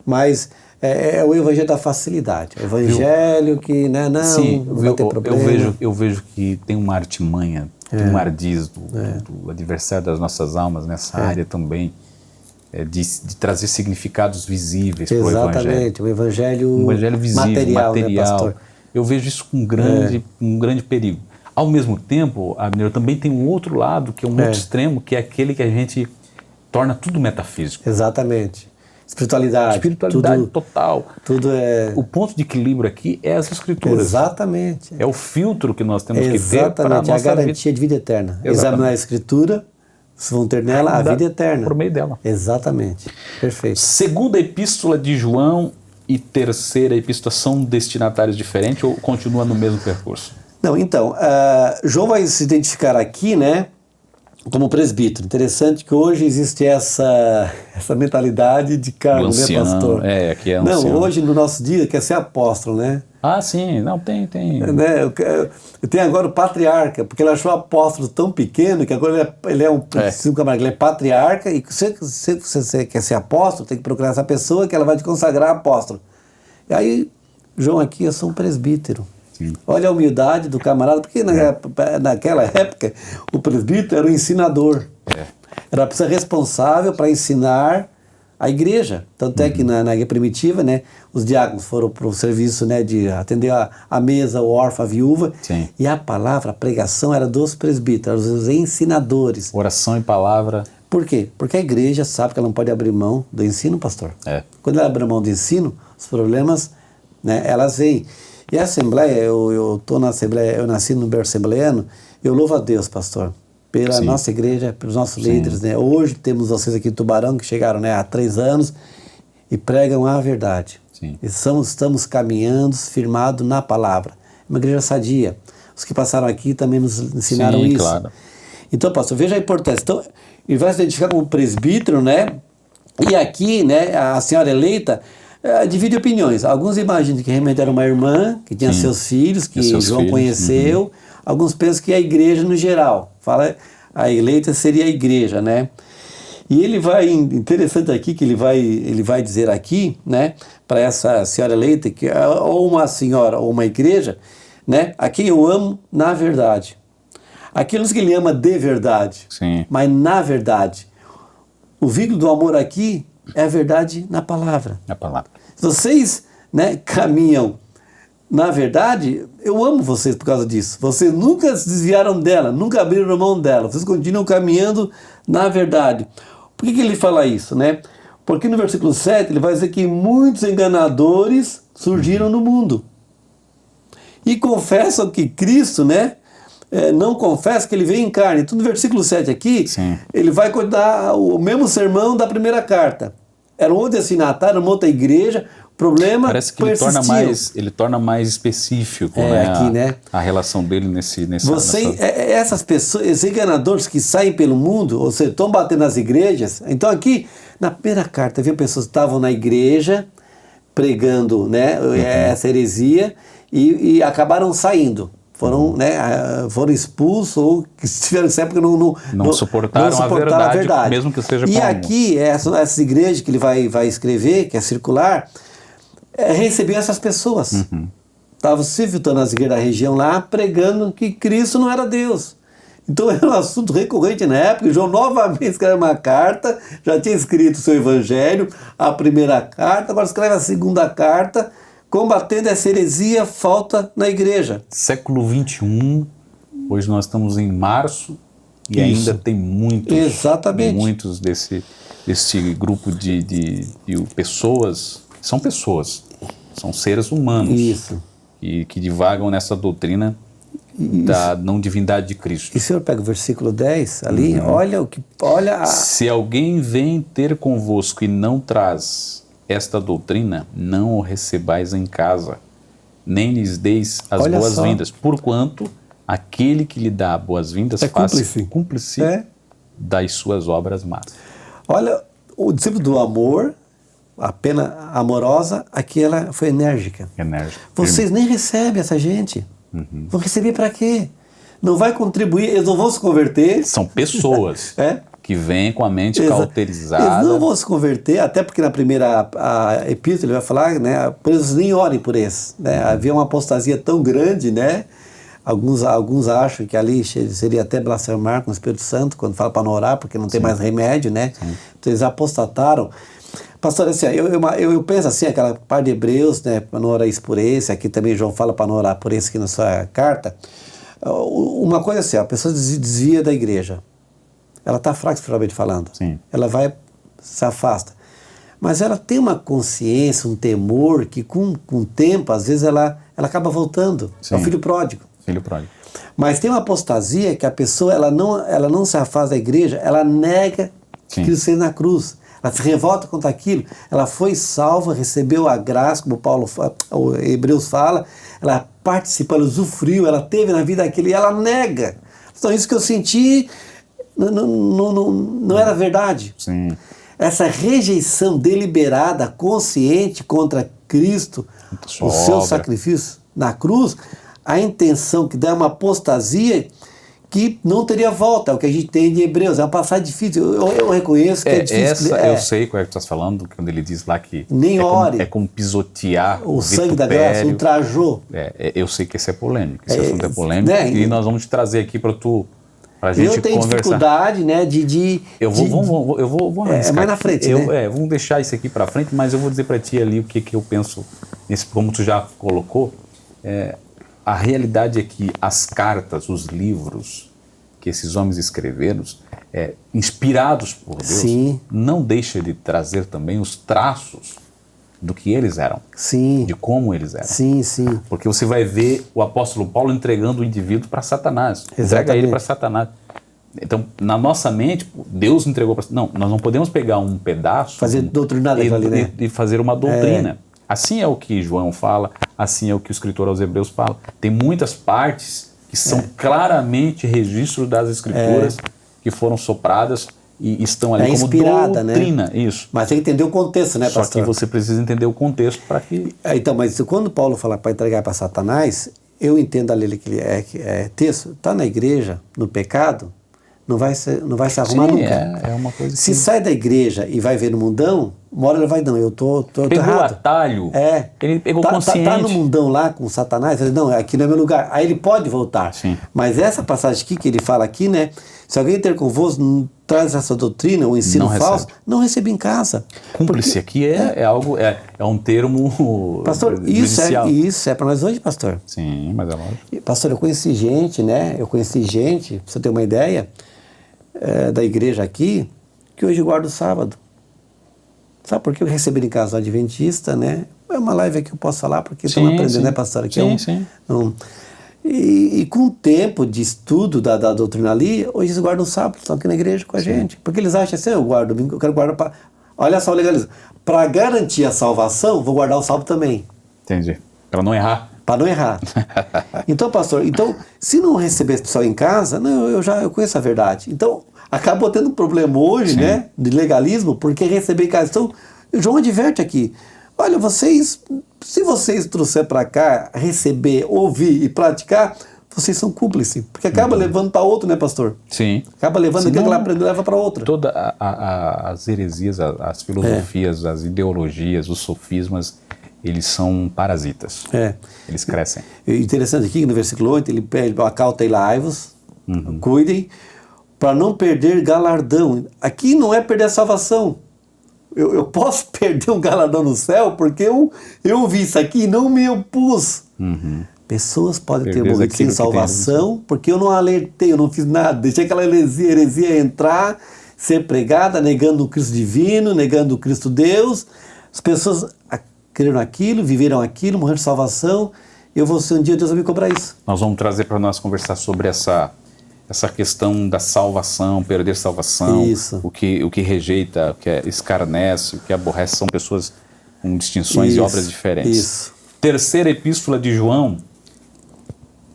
Mas é o evangelho da facilidade. O evangelho que, né? Não vai ter problema. Eu vejo que tem uma artimanha, um ardis do adversário das nossas almas nessa área também, de trazer significados visíveis para o Evangelho. Exatamente, o Evangelho Visível, material. Né, pastor? Eu vejo isso com um grande perigo. Ao mesmo tempo, Abner, também tem um outro lado, que é um outro extremo, que é aquele que a gente torna tudo metafísico. Exatamente. Espiritualidade tudo, total. Tudo é... O ponto de equilíbrio aqui é as Escrituras. Exatamente. É o filtro que nós temos que ter para a nossa a garantia de vida eterna. Examinar a Escritura, vocês vão ter nela a vida eterna. Por meio dela. Exatamente. Perfeito. Segunda epístola de João e terceira epístola são destinatários diferentes ou continua no mesmo percurso? Não, então, João vai se identificar aqui, né, como presbítero. Interessante que hoje existe essa mentalidade de cargo, ancião, né, pastor? Que é ancião. Não, hoje no nosso dia quer ser apóstolo, né? Ah, sim, não, tem. Né? Eu tenho agora o patriarca, porque ele achou o apóstolo tão pequeno que agora ele é patriarca, e se você quer ser apóstolo, tem que procurar essa pessoa que ela vai te consagrar apóstolo. E aí, João aqui, eu sou um presbítero. Sim. Olha a humildade do camarada, porque naquela época o presbítero era o ensinador. Era a pessoa responsável para ensinar a igreja. Tanto é que na igreja primitiva, né, os diáconos foram para o serviço, né, de atender a mesa, o órfão, a viúva. Sim. E a palavra, a pregação era dos presbíteros, os ensinadores. Oração e palavra. Por quê? Porque a igreja sabe que ela não pode abrir mão do ensino, pastor. Quando ela abre mão do ensino, os problemas, né, elas vêm. E a Assembleia, eu estou na Assembleia, eu nasci no berço assembleiano, eu louvo a Deus, pastor, pela nossa igreja, pelos nossos líderes, né? Hoje temos vocês aqui em Tubarão, que chegaram, né, há 3 anos, e pregam a verdade. Sim. E estamos caminhando, firmados na palavra. Uma igreja sadia. Os que passaram aqui também nos ensinaram isso. Claro. Então, pastor, veja a importância. Então, ele vai se identificar como presbítero, né? E aqui, né, a senhora eleita divide opiniões. Alguns imaginam que realmente era uma irmã, que tinha seus filhos, que João conheceu. Alguns pensam que é a igreja no geral. Fala, a eleita seria a igreja, né? E ele vai, interessante aqui, que ele vai dizer aqui, né, para essa senhora eleita, que ou uma senhora ou uma igreja, né, a quem eu amo na verdade. Aqueles que ele ama de verdade, mas na verdade. O vínculo do amor aqui é a verdade na palavra. Na palavra. Se vocês, né, caminham na verdade, eu amo vocês por causa disso. Vocês nunca se desviaram dela, nunca abriram mão dela. Vocês continuam caminhando na verdade. Por que ele fala isso, né? Porque no versículo 7 ele vai dizer que muitos enganadores surgiram no mundo. E confessam que Cristo, né, não confessa que ele veio em carne. Então no versículo 7 aqui, ele vai dar o mesmo sermão da primeira carta. Era um outro destinatário, uma outra igreja. Problema parece que ele torna mais específico, aqui, né, a relação dele nessa... Essas pessoas, esses enganadores que saem pelo mundo, ou seja, estão batendo nas igrejas. Então aqui, na primeira carta, havia pessoas que estavam na igreja pregando, né, essa heresia e acabaram saindo. Foram expulsos ou que estiveram nessa época não suportaram a verdade, mesmo que seja comum. E aqui, essas igrejas que ele vai escrever, que é circular, recebiam essas pessoas. Estavam se filtrando nas igrejas da região lá, pregando que Cristo não era Deus. Então era um assunto recorrente na época. João novamente escreve uma carta, já tinha escrito o seu evangelho, a primeira carta, agora escreve a segunda carta, combatendo essa heresia, falta na igreja. Século XXI, hoje nós estamos em março e ainda tem muitos desse grupo de pessoas. São pessoas, são seres humanos que divagam nessa doutrina da não divindade de Cristo. E o senhor pega o versículo 10 ali, olha Se alguém vem ter convosco e não traz esta doutrina, não o recebais em casa, nem lhes deis as boas-vindas, porquanto aquele que lhe dá boas-vindas faz cúmplice das suas obras más. Olha, o discípulo do amor, a pena amorosa, aqui ela foi enérgica. Vocês nem recebem essa gente. Vão receber para quê? Não vai contribuir, eles não vão se converter. São pessoas que vêm com a mente cauterizada. Eles não vão se converter, até porque na primeira epístola ele vai falar, né, por isso nem orem por esses. Né? Havia uma apostasia tão grande, né? Alguns acham que ali seria até blasfemar com o Espírito Santo, quando fala para não orar, porque não tem mais remédio, né? Sim. Então eles apostataram. Pastor, assim, eu penso assim, aquela parte de Hebreus, né, para não orar isso por esse, aqui também João fala para não orar por esse aqui na sua carta. Uma coisa assim, a pessoa desvia da igreja. Ela está fraca espiritualmente falando. Sim. Ela se afasta. Mas ela tem uma consciência, um temor, que com o tempo, às vezes, ela acaba voltando. Sim. É o filho pródigo. Filho pródigo. Mas tem uma apostasia que a pessoa ela não se afasta da igreja, ela nega que Cristo fez na cruz. Ela se revolta contra aquilo. Ela foi salva, recebeu a graça, como o Hebreus fala, ela participou, ela usufruiu, ela teve na vida aquilo e ela nega. Então isso que eu senti não era verdade. Sim. Essa rejeição deliberada, consciente contra Cristo, o seu sacrifício na cruz, a intenção que dá uma apostasia que não teria volta, é o que a gente tem de Hebreus, é uma passagem difícil, eu reconheço que é difícil. Eu sei qual é que tu estás falando, quando ele diz lá que nem ore. É como pisotear o sangue da graça, ultrajou. Eu sei que esse é polêmico, esse assunto é polêmico, né? E nós vamos te trazer aqui para a gente conversar. Eu tenho dificuldade, né, vou arriscar. Mais na frente, né? Vamos deixar isso aqui para frente, mas eu vou dizer para ti ali o que eu penso, como tu já colocou. A realidade é que as cartas, os livros que esses homens escreveram, inspirados por Deus, Sim. não deixa de trazer também os traços do que eles eram, Sim. de como eles eram. Sim, sim. Porque você vai ver o apóstolo Paulo entregando o indivíduo para Satanás, Exatamente. entrega ele para Satanás. Então, na nossa mente, Deus entregou para... Não, nós não podemos pegar um pedaço... Fazer doutrinar ali, né? E fazer uma doutrina. Assim é o que João fala, assim é o que o escritor aos Hebreus fala. Tem muitas partes que são claramente registros das escrituras que foram sopradas e estão ali como doutrina. Né? Isso. Mas tem que entender o contexto, né, pastor? Só que você precisa entender o contexto para que... Então, mas quando Paulo fala para entregar para Satanás, eu entendo ali que é texto, está na igreja, no pecado, não vai se arrumar nunca. É uma coisa Se sai da igreja e vai ver no mundão, uma hora ele vai, não, eu tô pegou errado. O atalho, ele pegou consciente. Tá no mundão lá com Satanás, ele diz, não, aqui não é meu lugar. Aí ele pode voltar. Sim. Mas essa passagem aqui que ele fala aqui, né, se alguém ter convosco traz essa doutrina, o ensino falso, não recebe em casa. Cúmplice aqui é algo, é um termo pastor, judicial. Isso é para nós hoje, pastor. Sim, mas é lógico. Pastor, eu conheci gente, pra você ter uma ideia, da igreja aqui, que hoje guarda o sábado. Sabe por que eu recebi em casa o adventista, né? É uma live aqui que eu posso falar, porque estão aprendendo, né, pastor? Aqui sim. E com o tempo de estudo da doutrina ali, hoje eles guardam o sábado, estão aqui na igreja com a gente. Porque eles acham assim, eu guardo domingo, eu quero guardar para... Olha só, legaliza. Para garantir a salvação, vou guardar o sábado também. Entendi. Para não errar. Para não errar. Então, pastor, se não receber esse pessoal em casa, eu conheço a verdade. Então, acabou tendo um problema hoje, né, de legalismo, porque receber em casa. Então, João adverte aqui. Olha, se vocês trouxer para cá, receber, ouvir e praticar, vocês são cúmplices. Porque acaba levando para outro, né, pastor? Sim. Acaba levando aquilo que ela aprendeu, leva para outro. Todas as heresias, as filosofias, as ideologias, os sofismas, eles são parasitas. Eles crescem. Interessante aqui, no versículo 8, ele pede, acautelai-vos, cuidem, para não perder galardão. Aqui não é perder a salvação. Eu posso perder um galardão no céu porque eu vi isso aqui e não me opus. Pessoas podem ter morrido sem salvação porque eu não alertei, eu não fiz nada. Deixei aquela heresia entrar, ser pregada, negando o Cristo divino, negando o Cristo Deus. As pessoas creram naquilo, viveram aquilo, morreram de salvação. Eu vou ser um dia, Deus vai me cobrar isso. Nós vamos trazer para nós conversar sobre essa questão da salvação, perder salvação, isso. o que rejeita, o que escarnece, o que aborrece, são pessoas com distinções e obras diferentes. Isso. Terceira epístola de João,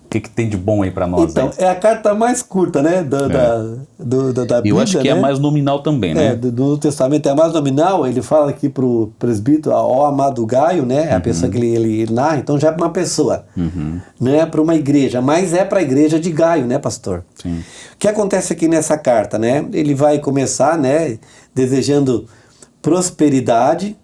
o que tem de bom aí para nós? Então, é a carta mais curta, né, da Bíblia. Eu acho que é a mais nominal também, né? Do Novo Testamento é a mais nominal. Ele fala aqui para o presbítero, ó amado Gaio, né, a pessoa que ele narra, então já é para uma pessoa, não é para uma igreja, mas é para a igreja de Gaio, né, pastor? Sim. O que acontece aqui nessa carta, né? Ele vai começar, né, desejando prosperidade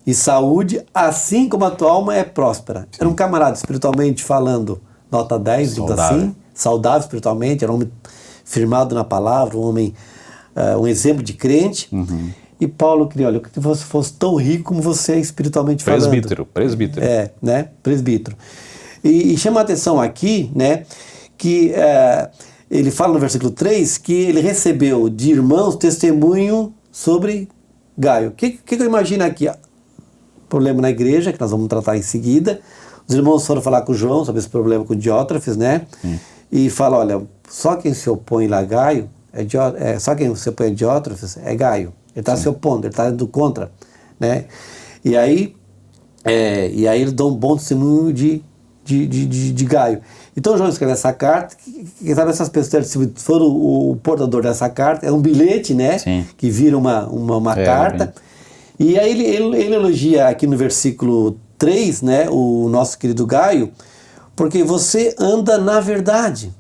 e saúde, assim como a tua alma é próspera. Era um camarada, espiritualmente falando, nota 10, digamos assim, saudável espiritualmente, era um homem firmado na palavra, um homem, um exemplo de crente. E Paulo queria, olha, que você fosse tão rico como você é espiritualmente falando. Presbítero. Né? Presbítero. E chama a atenção aqui, né, que ele fala no versículo 3 que ele recebeu de irmãos testemunho sobre Gaio. O que eu imagino aqui? Problema na igreja, que nós vamos tratar em seguida. Os irmãos foram falar com João sobre esse problema com Diótrefes, né? E fala, olha, só quem se opõe lá a Gaio, só quem se opõe a Diótrefes é Gaio. Ele está se opondo, ele está indo contra, né? E aí eles dão um bom testemunho de Gaio. Então João escreve essa carta, que sabe, essas pessoas, se for o portador dessa carta, é um bilhete, né? Sim. Que vira uma carta. E aí ele elogia aqui no versículo 3, né, o nosso querido Gaio, porque você anda na verdade.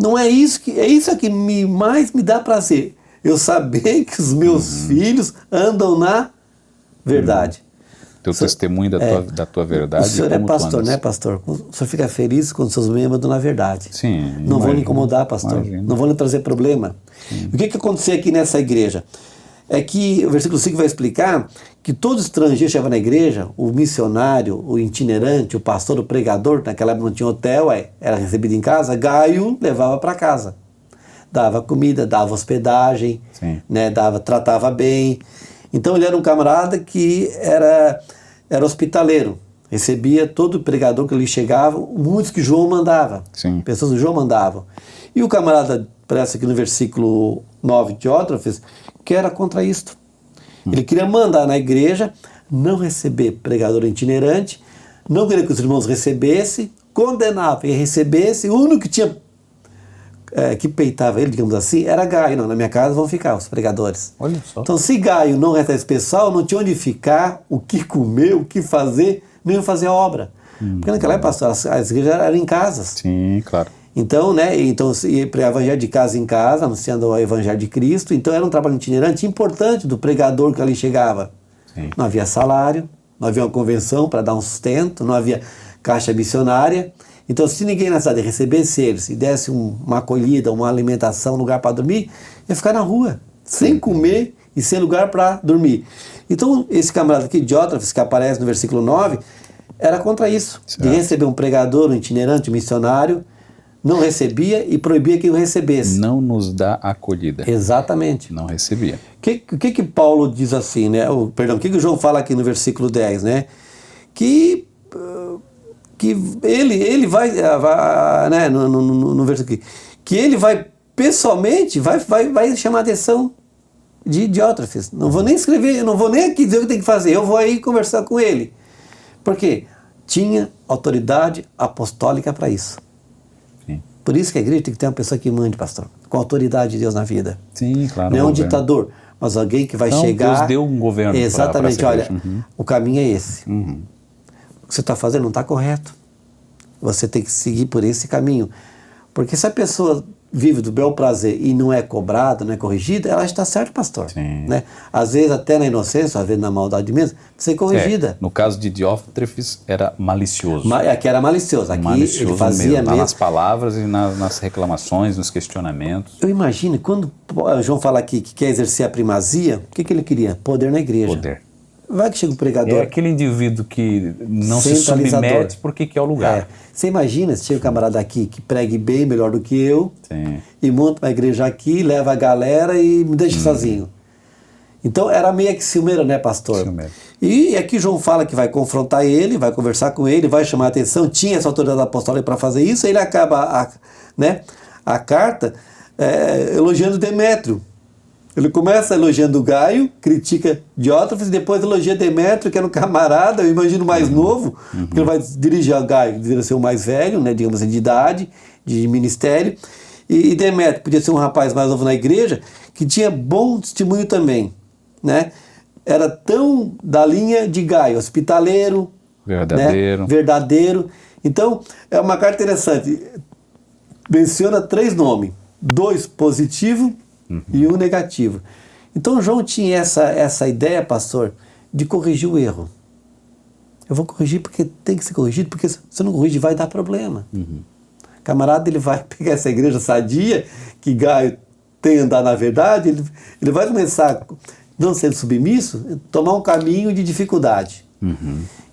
Não é isso que mais me dá prazer. Eu saber que os meus filhos andam na verdade. Teu testemunho da tua verdade. O senhor é pastor, né, pastor? O senhor fica feliz quando seus membros andam na verdade. Sim. Não vou lhe incomodar, pastor. Não vou lhe trazer problema. O que aconteceu aqui nessa igreja? É que o versículo 5 vai explicar que todo estrangeiro chegava na igreja, o missionário, o itinerante, o pastor, o pregador, naquela época não tinha hotel, era recebido em casa, Gaio levava para casa. Dava comida, dava hospedagem, né, tratava bem. Então ele era um camarada que era hospitaleiro, recebia todo pregador que ali chegava, muitos que João mandava, pessoas que João mandava. E o camarada, parece aqui no versículo 9 de Diótrefes, que era contra isto. Ele queria mandar na igreja, não receber pregador itinerante, não queria que os irmãos recebessem, condenava e recebesse. O único que tinha que peitava ele, digamos assim, era Gaio. Não, na minha casa vão ficar os pregadores. Olha só. Então, se Gaio não recebe esse pessoal, não tinha onde ficar, o que comer, o que fazer, nem fazer a obra. Porque naquela época as igrejas eram em casas. Sim, claro. Então, né, ia para o evangelho de casa em casa, anunciando o evangelho de Cristo. Então era um trabalho itinerante importante do pregador que ali chegava. Não havia salário, não havia uma convenção para dar um sustento, não havia caixa missionária. Então, se ninguém na cidade recebesse eles e desse uma acolhida, uma alimentação, um lugar para dormir, ia ficar na rua, sem comer e sem lugar para dormir. Então, esse camarada aqui, Diótrefes, que aparece no versículo 9, era contra isso, de receber um pregador, um itinerante, um missionário. Não recebia e proibia que o recebesse. Não nos dá acolhida. Exatamente. Não recebia. O que Paulo diz assim, né? O que João fala aqui no versículo 10, né? Que ele vai né, no versículo aqui, que ele vai pessoalmente, vai chamar a atenção de Diótrefes. Não vou nem escrever, não vou nem aqui dizer o que tem que fazer, eu vou aí conversar com ele. Por quê? Tinha autoridade apostólica para isso. Por isso que a igreja tem que ter uma pessoa que mande, pastor, com a autoridade de Deus na vida. Sim, claro. Não é um ditador, mas alguém que vai chegar... Deus deu um governo. Exatamente, olha, o caminho é esse. O que você está fazendo não está correto. Você tem que seguir por esse caminho. Porque se a pessoa vive do bel prazer e não é cobrada, não é corrigida, ela está certa, pastor. Né? Às vezes até na inocência, às vezes na maldade mesmo, precisa ser corrigida. No caso de Diótrefes era malicioso. Aqui era malicioso. Aqui ele fazia mesmo. Nas palavras e nas reclamações, nos questionamentos. Eu imagino, quando João fala aqui que quer exercer a primazia, o que ele queria? Poder na igreja. Poder. Vai que chega um pregador. É aquele indivíduo que não se submete porque quer o lugar. Você imagina se chega um camarada aqui que pregue bem, melhor do que eu, e monta uma igreja aqui, leva a galera e me deixa sozinho. Então era meio que ciumeiro, né, pastor? Ciumeiro. E aqui João fala que vai confrontar ele, vai conversar com ele, vai chamar a atenção, tinha essa autoridade apostólica para fazer isso, aí ele acaba a carta elogiando Demétrio. Ele começa elogiando Gaio, critica Diótrefes, e depois elogia Demétrio, que era um camarada, eu imagino mais novo, porque ele vai dirigir a Gaio, deveria ser o mais velho, né, digamos assim, de idade, de ministério, e Demétrio podia ser um rapaz mais novo na igreja, que tinha bom testemunho também, né? Era tão da linha de Gaio, hospitaleiro, verdadeiro. Né? Verdadeiro. Então, é uma carta interessante. Menciona 3 nomes, 2 positivos, e 1 negativo. Então João tinha essa ideia, pastor, de corrigir o erro. Eu vou corrigir porque tem que ser corrigido, porque se não corrigir vai dar problema. Camarada, ele vai pegar essa igreja sadia, que Gaio tem andar na verdade, ele vai começar, não sendo submisso, tomar um caminho de dificuldade.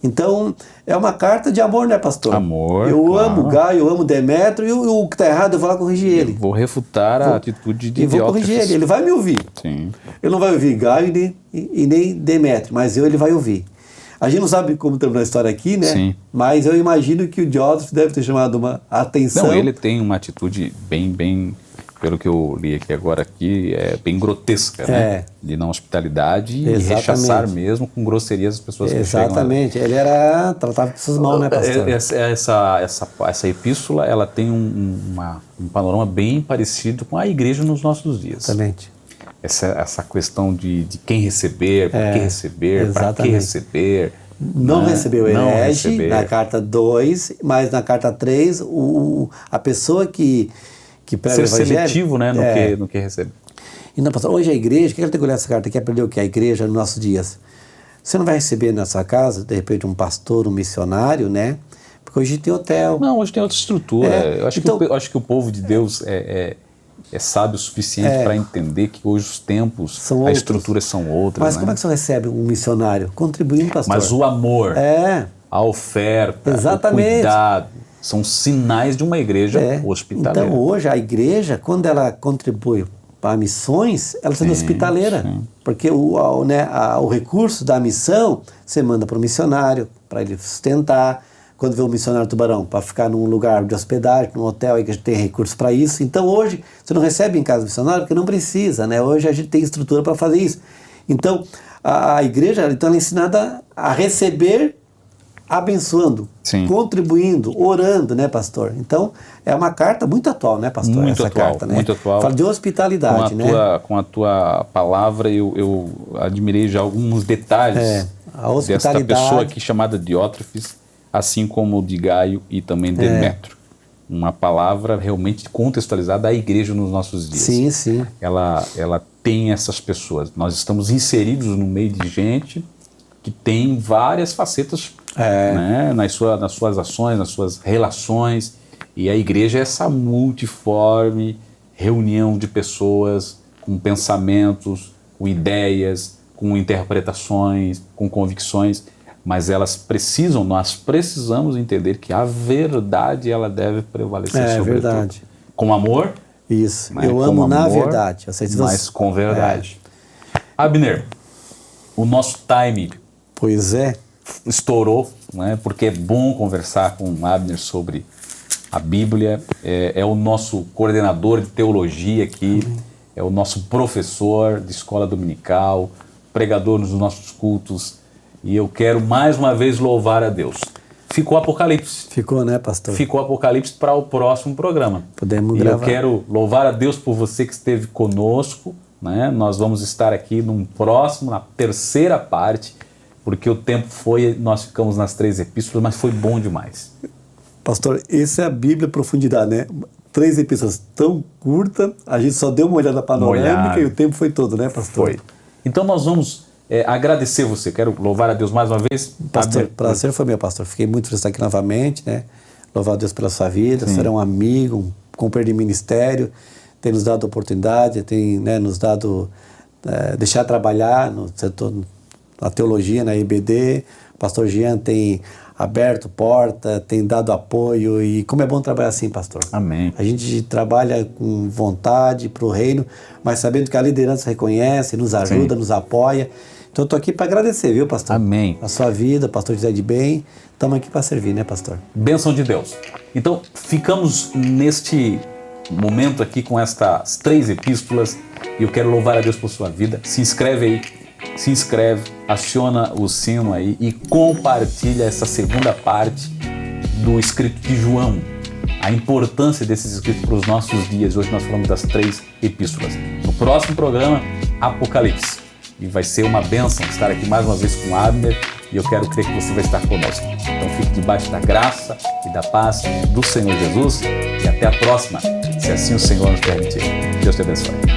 Então, é uma carta de amor, né, pastor? Amor, eu claro. amo Gaio, eu amo Demétrio, e o que está errado eu vou lá corrigir ele. Vou refutar a atitude de E vou Diótrefes. corrigir ele vai me ouvir. Sim. Ele não vai ouvir Gaio e nem Demétrio, mas ele vai ouvir. A gente não sabe como terminou a história aqui, né? Sim. Mas eu imagino que o Diótrefes deve ter chamado uma atenção. Não, ele tem uma atitude bem, pelo que eu li aqui agora, bem grotesca, né? De não hospitalidade e rechaçar mesmo com grosserias as pessoas que chegam. Exatamente. Ele tratava pessoas mal, né, pastor? Essa epístola, ela tem um panorama bem parecido com a igreja nos nossos dias. Exatamente. Essa questão de quem receber, por que receber, para que receber. Não recebeu o herege na carta 2, mas na carta 3, a pessoa que prega o evangelho... Ser seletivo, né, no que recebe. E não, pastor, hoje a igreja, quem tem que olhar essa carta aqui, aprender o que é a igreja nos nossos dias? Você não vai receber na sua casa, de repente, um pastor, um missionário, né? Porque hoje tem hotel. Não, hoje tem outra estrutura. Eu acho que o povo de Deus é sábio o suficiente para entender que hoje os tempos, as estruturas são outras. Mas né? como é que você recebe um missionário? Contribuindo, pastor. Mas o amor, a oferta, o cuidado, são sinais de uma igreja hospitaleira. Então hoje a igreja, quando ela contribui para missões, ela está sendo hospitaleira. Sim. Porque o recurso da missão, você manda para o missionário, para ele sustentar. Quando vê um missionário tubarão, para ficar num lugar de hospedagem, num hotel, aí que a gente tem recursos para isso. Então hoje, você não recebe em casa missionário porque não precisa, né? Hoje a gente tem estrutura para fazer isso. Então, a igreja, então, ela é ensinada a receber abençoando, contribuindo, orando, né, pastor? Então, é uma carta muito atual, né, pastor? Muito essa atual, carta, né? muito atual. Fala de hospitalidade, né? Com a tua palavra, eu admirei já alguns detalhes a hospitalidade desta pessoa aqui chamada Diótrefes, assim como de Gaio e também Demétrio. Uma palavra realmente contextualizada à igreja nos nossos dias. Sim, sim. Ela tem essas pessoas. Nós estamos inseridos no meio de gente que tem várias facetas né, nas suas ações, nas suas relações. E a igreja é essa multiforme reunião de pessoas com pensamentos, com ideias, com interpretações, com convicções. Mas nós precisamos entender que a verdade ela deve prevalecer sobre verdade. tudo. Com amor. Isso. Eu amo na verdade. Mas com verdade. Abner, o nosso time estourou, né? Porque é bom conversar com o Abner sobre a Bíblia. É o nosso coordenador de teologia aqui, é o nosso professor de escola dominical, pregador nos nossos cultos. E eu quero mais uma vez louvar a Deus. Ficou Apocalipse. Ficou, né, pastor? Ficou Apocalipse para o próximo programa. Podemos gravar. Eu quero louvar a Deus por você que esteve conosco, né? Nós vamos estar aqui na terceira parte, porque o tempo nós ficamos nas 3 epístolas, mas foi bom demais. Pastor, essa é a Bíblia profundidade, né? 3 epístolas tão curtas, a gente só deu uma olhada panorâmica e o tempo foi todo, né, pastor? Foi. Então nós vamos agradecer você. Quero louvar a Deus mais uma vez. Pastor, prazer foi meu, pastor. Fiquei muito feliz de estar aqui novamente, né? Louvar a Deus pela sua vida. Você era um amigo, um companheiro de ministério, tem nos dado oportunidade, tem nos dado deixar trabalhar no setor, na teologia, na IBD. O pastor Jean tem aberto porta, tem dado apoio e como é bom trabalhar assim, pastor. Amém. A gente trabalha com vontade para o reino, mas sabendo que a liderança reconhece, nos ajuda, nos apoia. Então eu estou aqui para agradecer, viu, pastor? Amém. A sua vida, pastor José de Bem, estamos aqui para servir, né, pastor? Bênção de Deus. Então ficamos neste momento aqui com estas 3 epístolas e eu quero louvar a Deus por sua vida. Se inscreve aí. Se inscreve, aciona o sino aí e compartilha essa segunda parte do escrito de João. A importância desses escritos para os nossos dias. Hoje nós falamos das 3 epístolas. No próximo programa, Apocalipse. E vai ser uma bênção estar aqui mais uma vez com Abner e eu quero crer que você vai estar conosco. Então fique debaixo da graça e da paz do Senhor Jesus e até a próxima, se assim o Senhor nos permitir. Deus te abençoe.